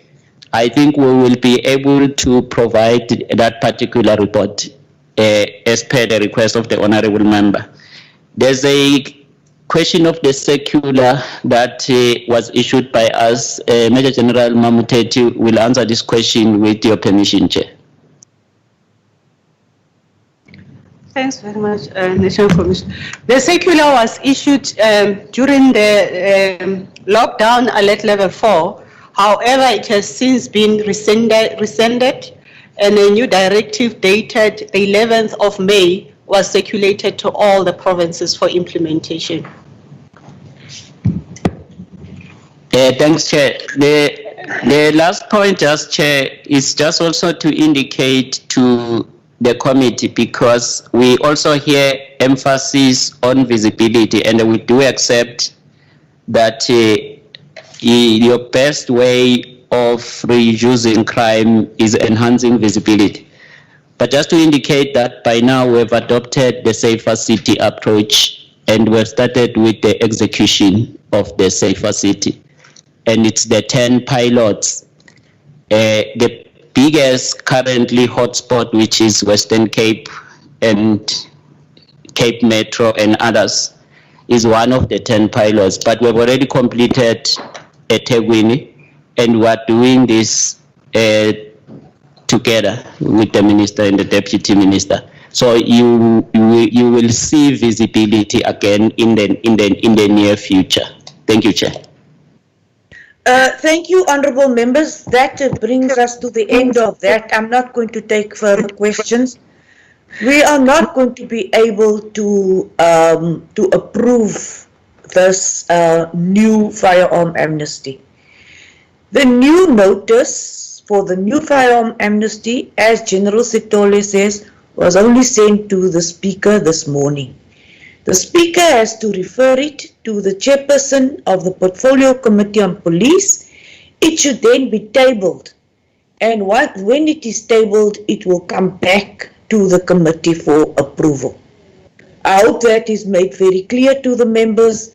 I think we will be able to provide that particular report as per the request of the honorable member. There's a question of the circular that was issued by us. Major General Mamuteti will answer this question with your permission, Chair. Thanks very much, National Commission. The circular was issued during the lockdown alert level 4. However, it has since been rescinded, and a new directive dated the 11th of May was circulated to all the provinces for implementation. Thanks, Chair. The last point, just Chair, is just also to indicate to the committee, because we also hear emphasis on visibility, and we do accept that your best way of reducing crime is enhancing visibility. But just to indicate that by now we've adopted the Safer City approach, and we've started with the execution of the Safer City. And it's the 10 pilots. The biggest currently hotspot, which is Western Cape and Cape Metro and others, is one of the 10 pilots. But we've already completed eThekwini, and we're doing this together with the minister and the deputy minister. So you will see visibility again in the near future. Thank you, Chair. Thank you, honourable members. That brings us to the end of that. I'm not going to take further questions. We are not going to be able to approve this new firearm amnesty. The new notice for the new firearm amnesty, as General Sitole says, was only sent to the Speaker this morning. The Speaker has to refer it to the chairperson of the Portfolio Committee on Police. It should then be tabled, and when it is tabled, it will come back to the committee for approval. I hope that is made very clear to the members.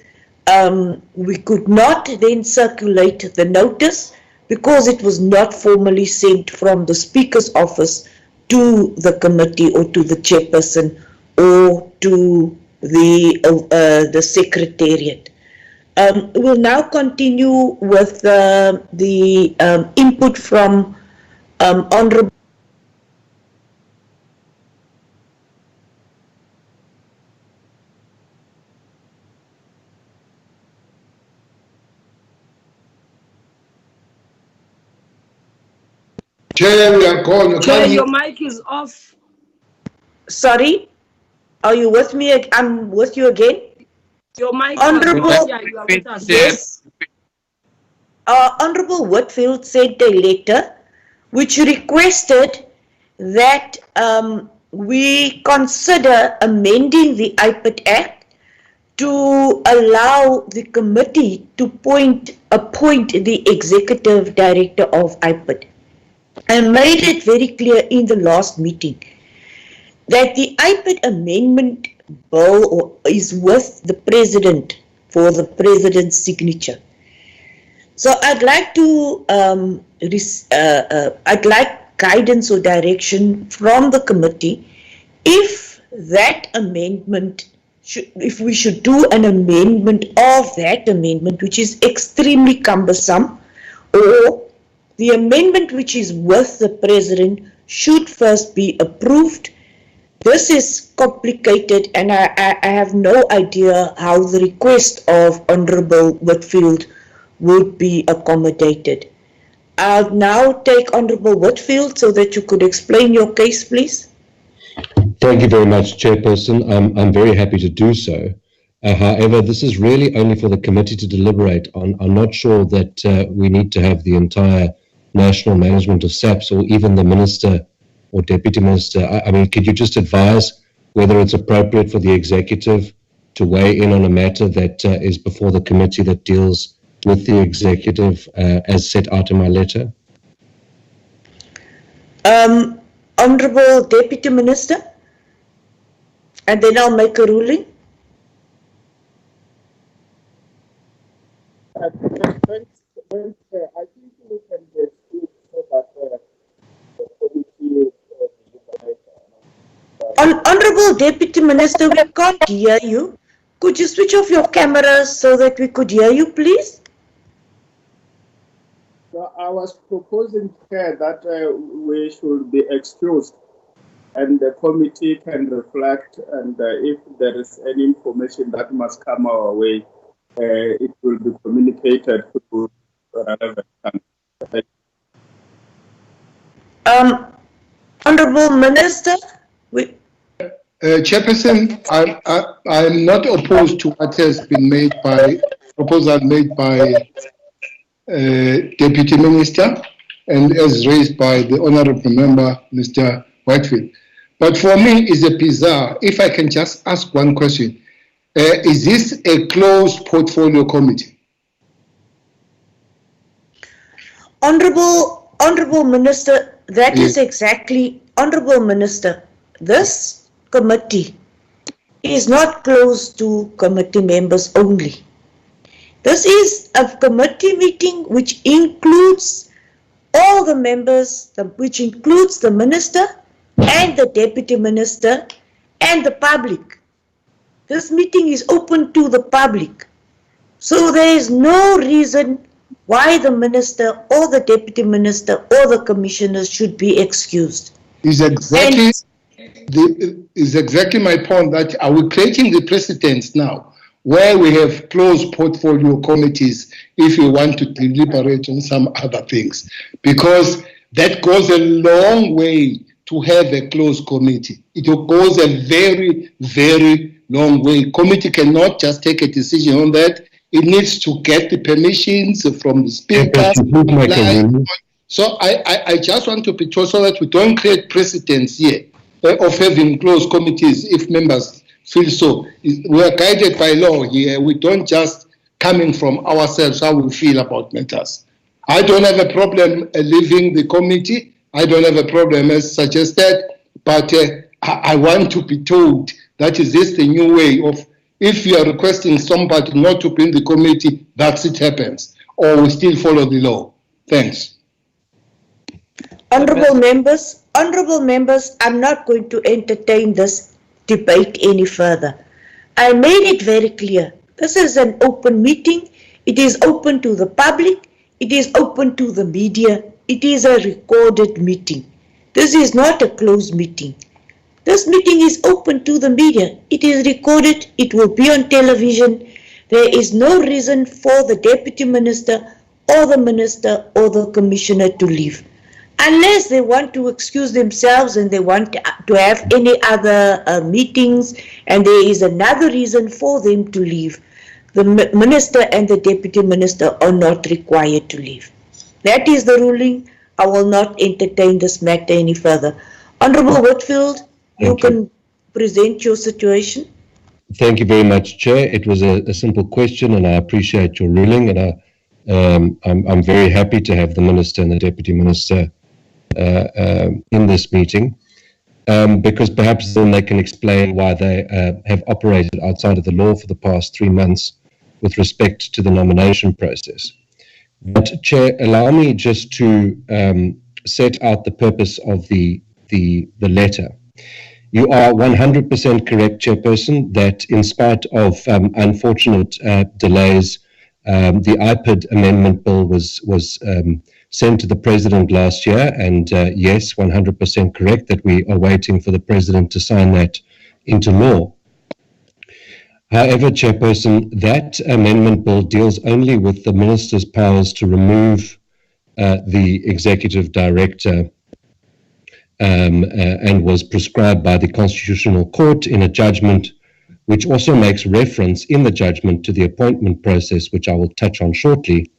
We could not then circulate the notice because it was not formally sent from the Speaker's office to the committee or to the chairperson or to the Secretariat. We'll now continue with the input from Honourable Chair, we are calling. Chair, your mic is off. Sorry, are you with me? I'm with you again. Your mic Honourable, is off. You are with us. Yes. Honourable Whitfield sent a letter which requested that we consider amending the IPID Act to allow the committee to appoint the executive director of IPID. I made it very clear in the last meeting that the IPID amendment bill is with the president for the president's signature. So I'd like to I'd like guidance or direction from the committee if that amendment if we should do an amendment of that amendment, which is extremely cumbersome, or the amendment which is with the president should first be approved. This is complicated, and I have no idea how the request of Honourable Whitfield would be accommodated. I'll now take Honourable Whitfield so that you could explain your case, please. Thank you very much, Chairperson. I'm very happy to do so. However, this is really only for the committee to deliberate on. I'm not sure that we need to have the entire national management of SAPS or even the minister or deputy minister. I mean, could you just advise whether it's appropriate for the executive to weigh in on a matter that is before the committee that deals with the executive as set out in my letter? Honourable Deputy Minister, and then I'll make a ruling. I think we can get so that the committee. Honourable Deputy Minister, we can't hear you. Could you switch off your camera so that we could hear you, please? So I was proposing, Chair, that we should be excused and the committee can reflect, and if there is any information that must come our way, it will be communicated to relevant countries. Honourable Minister, Chairperson, I'm not opposed to what has been made by proposal made by Deputy Minister and as raised by the Honourable Member, Mr. Whitefield. But for me, it's a bizarre. If I can just ask one question, is this a closed portfolio committee? Honourable Minister, that is exactly, Honourable Minister, this committee is not closed to committee members only. This is a committee meeting which includes all the members, which includes the Minister and the Deputy Minister and the public. This meeting is open to the public. So there is no reason why the Minister or the Deputy Minister or the Commissioners should be excused. Is exactly my point, that are we creating the precedents now where we have closed portfolio committees if we want to deliberate on some other things? Because that goes a long way to have a closed committee. It goes a very, very long way. Committee cannot just take a decision on that. It needs to get the permissions from the speaker. So I just want to be told so that we don't create precedents here of having closed committees if members feel so. We are guided by law here. We don't just coming from ourselves how we feel about matters. I don't have a problem leaving the committee. I don't have a problem as suggested, but I want to be told that is this the new way of, if you are requesting somebody not to be in the committee, that's it happens, or we still follow the law. Thanks. Honourable members, I'm not going to entertain this debate any further. I made it very clear. This is an open meeting. It is open to the public. It is open to the media. It is a recorded meeting. This is not a closed meeting. This meeting is open to the media. It is recorded. It will be on television. There is no reason for the Deputy Minister or the Minister or the Commissioner to leave. Unless they want to excuse themselves and they want to have any other meetings and there is another reason for them to leave, the Minister and the Deputy Minister are not required to leave. That is the ruling. I will not entertain this matter any further. Honourable Whitfield, you can present your situation. Thank you very much, Chair. It was a simple question and I appreciate your ruling, and I'm very happy to have the Minister and the Deputy Minister in this meeting, because perhaps then they can explain why they have operated outside of the law for the past 3 months with respect to the nomination process. But Chair, allow me just to set out the purpose of the letter. You are 100% correct, Chairperson, that in spite of unfortunate delays, the IPID amendment bill was sent to the President last year, and yes, 100% correct that we are waiting for the President to sign that into law. However, Chairperson, that amendment bill deals only with the Minister's powers to remove the Executive Director and was prescribed by the Constitutional Court in a judgment which also makes reference in the judgment to the appointment process, which I will touch on shortly,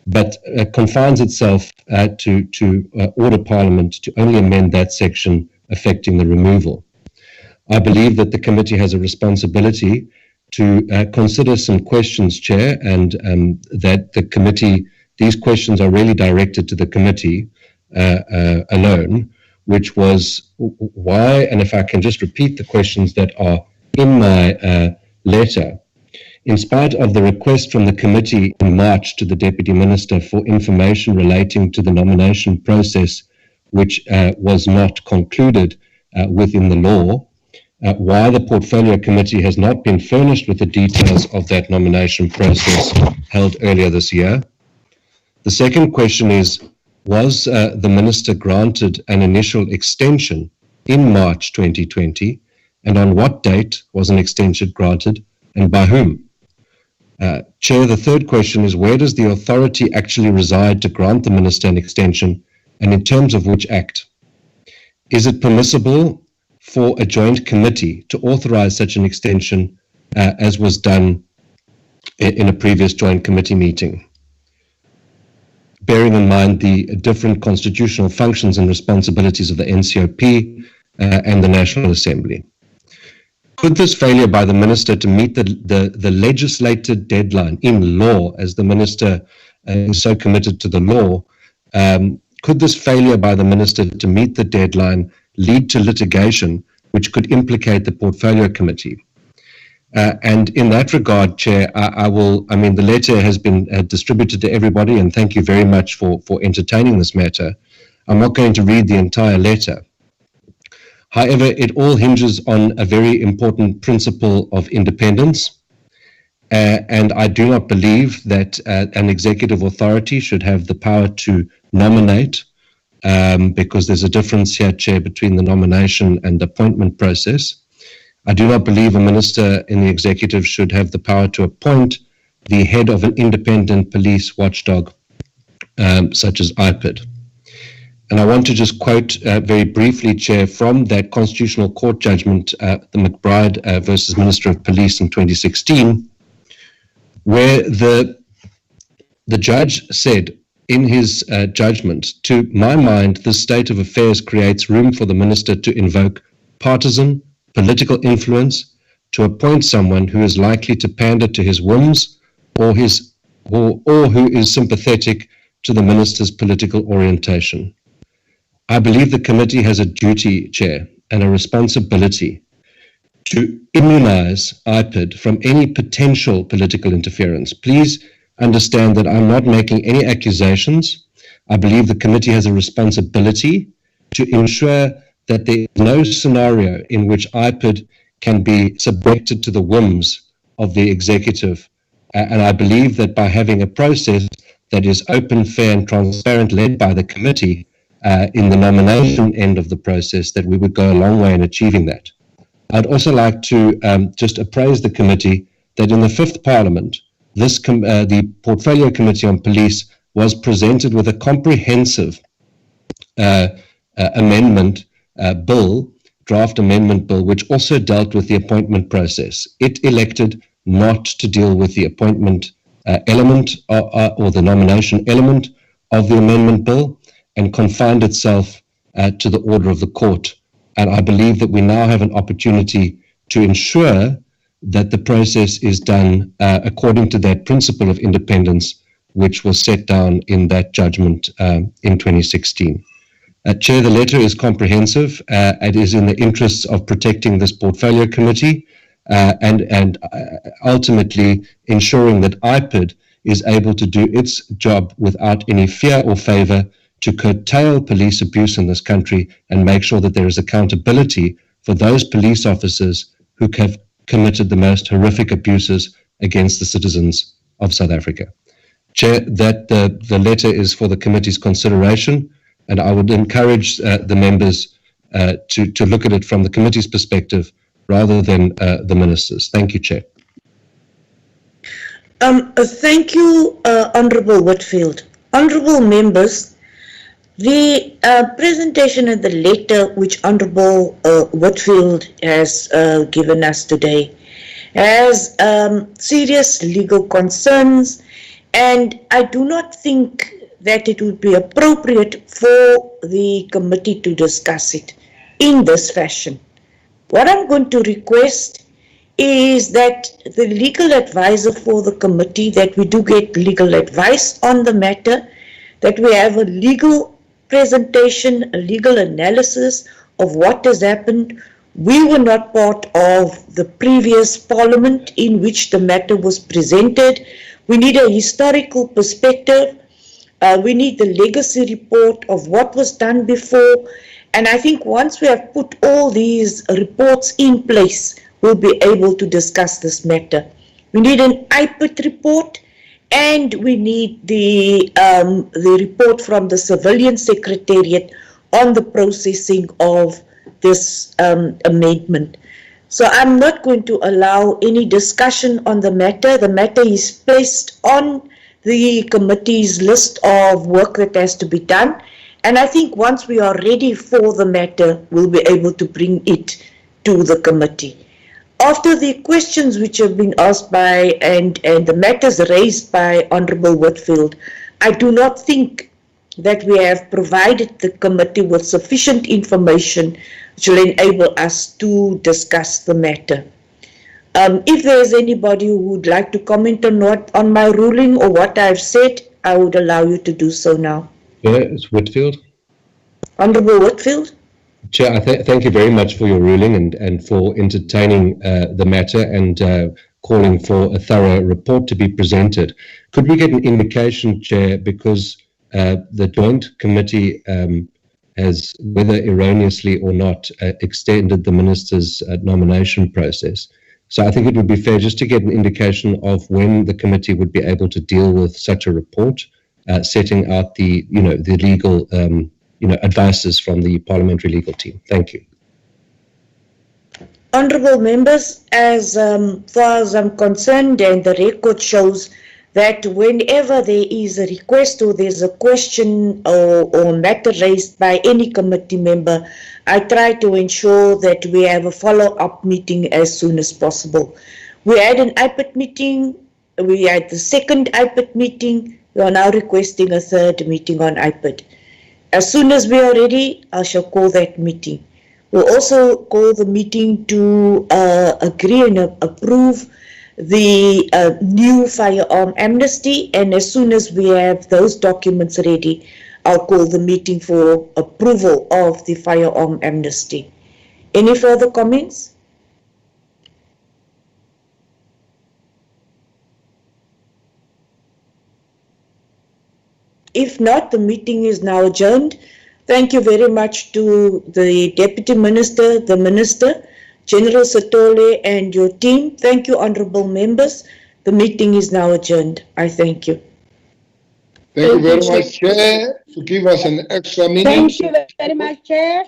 but confines itself to order Parliament to only amend that section affecting the removal. I believe that the committee has a responsibility to consider some questions, Chair, and that the committee, these questions are really directed to the committee alone, which was why, and if I can just repeat the questions that are in my letter, in spite of the request from the committee in March to the Deputy Minister for information relating to the nomination process, which was not concluded within the law, why the Portfolio Committee has not been furnished with the details of that nomination process held earlier this year. The second question is, was the Minister granted an initial extension in March 2020, and on what date was an extension granted, and by whom? Chair, the third question is, where does the authority actually reside to grant the Minister an extension, and in terms of which act? Is it permissible for a joint committee to authorize such an extension as was done in a previous joint committee meeting, bearing in mind the different constitutional functions and responsibilities of the NCOP and the National Assembly? Could this failure by the Minister to meet the legislated deadline in law, as the Minister is so committed to the law, could this failure by the Minister to meet the deadline lead to litigation which could implicate the Portfolio Committee? And in that regard, Chair, the letter has been distributed to everybody, and thank you very much for entertaining this matter. I'm not going to read the entire letter. However, it all hinges on a very important principle of independence, and I do not believe that an executive authority should have the power to nominate, because there's a difference here, Chair, between the nomination and appointment process. I do not believe a minister in the executive should have the power to appoint the head of an independent police watchdog, such as IPID. And I want to just quote very briefly, Chair, from that Constitutional Court judgment, the McBride versus Minister of Police in 2016, where the judge said in his judgment, to my mind, this state of affairs creates room for the minister to invoke partisan political influence to appoint someone who is likely to pander to his whims or who is sympathetic to the minister's political orientation. I believe the committee has a duty, Chair, and a responsibility to immunize IPID from any potential political interference. Please understand that I'm not making any accusations. I believe the committee has a responsibility to ensure that there is no scenario in which IPID can be subjected to the whims of the executive. And I believe that by having a process that is open, fair, and transparent, led by the committee in the nomination end of the process, that we would go a long way in achieving that. I'd also like to just appraise the committee that in the 5th Parliament, the Portfolio Committee on Police was presented with a comprehensive amendment bill, draft amendment bill, which also dealt with the appointment process. It elected not to deal with the appointment element or the nomination element of the amendment bill, and confined itself to the order of the court. And I believe that we now have an opportunity to ensure that the process is done according to that principle of independence, which was set down in that judgment in 2016. Chair, the letter is comprehensive. It is in the interests of protecting this Portfolio Committee and ultimately ensuring that IPID is able to do its job without any fear or favor to curtail police abuse in this country and make sure that there is accountability for those police officers who have committed the most horrific abuses against the citizens of South Africa. Chair, that the letter is for the committee's consideration, and I would encourage the members to look at it from the committee's perspective rather than the minister's. Thank you, Chair. Thank you, Honourable Whitfield. Honourable members, the presentation of the letter which Honourable Whitfield has given us today has serious legal concerns, and I do not think that it would be appropriate for the committee to discuss it in this fashion. What I'm going to request is that the legal advisor for the committee, that we do get legal advice on the matter, that we have a legal presentation, a legal analysis of what has happened. We were not part of the previous parliament in which the matter was presented. We need a historical perspective. We need the legacy report of what was done before. And I think once we have put all these reports in place, we'll be able to discuss this matter. We need an IPIT report, and we need the report from the Civilian Secretariat on the processing of this amendment. So I'm not going to allow any discussion on the matter. The matter is placed on the committee's list of work that has to be done. And I think once we are ready for the matter, we'll be able to bring it to the committee. After the questions which have been asked by and the matters raised by Honourable Whitfield, I do not think that we have provided the committee with sufficient information which will enable us to discuss the matter. If there is anybody who would like to comment on my ruling or what I have said, I would allow you to do so now. Yeah, it's Whitfield. Honourable Whitfield. Chair, I thank you very much for your ruling and for entertaining the matter and calling for a thorough report to be presented. Could we get an indication, Chair, because the joint committee has, whether erroneously or not, extended the minister's nomination process. So I think it would be fair just to get an indication of when the committee would be able to deal with such a report, setting out the legal advices from the parliamentary legal team. Thank you. Honourable members, as far as I'm concerned, and the record shows that whenever there is a request or there's a question or matter raised by any committee member, I try to ensure that we have a follow-up meeting as soon as possible. We had an IPIT meeting, we had the second IPIT meeting, we are now requesting a third meeting on IPIT. As soon as we are ready, I shall call that meeting. We'll also call the meeting to agree and approve the new firearm amnesty, and as soon as we have those documents ready, I'll call the meeting for approval of the firearm amnesty. Any further comments? If not, the meeting is now adjourned. Thank you very much to the Deputy Minister, the Minister, General Satole, and your team. Thank you, honourable members. The meeting is now adjourned. I thank you. Thank you very much, Chair, to give us an extra minute. Thank you very much, Chair.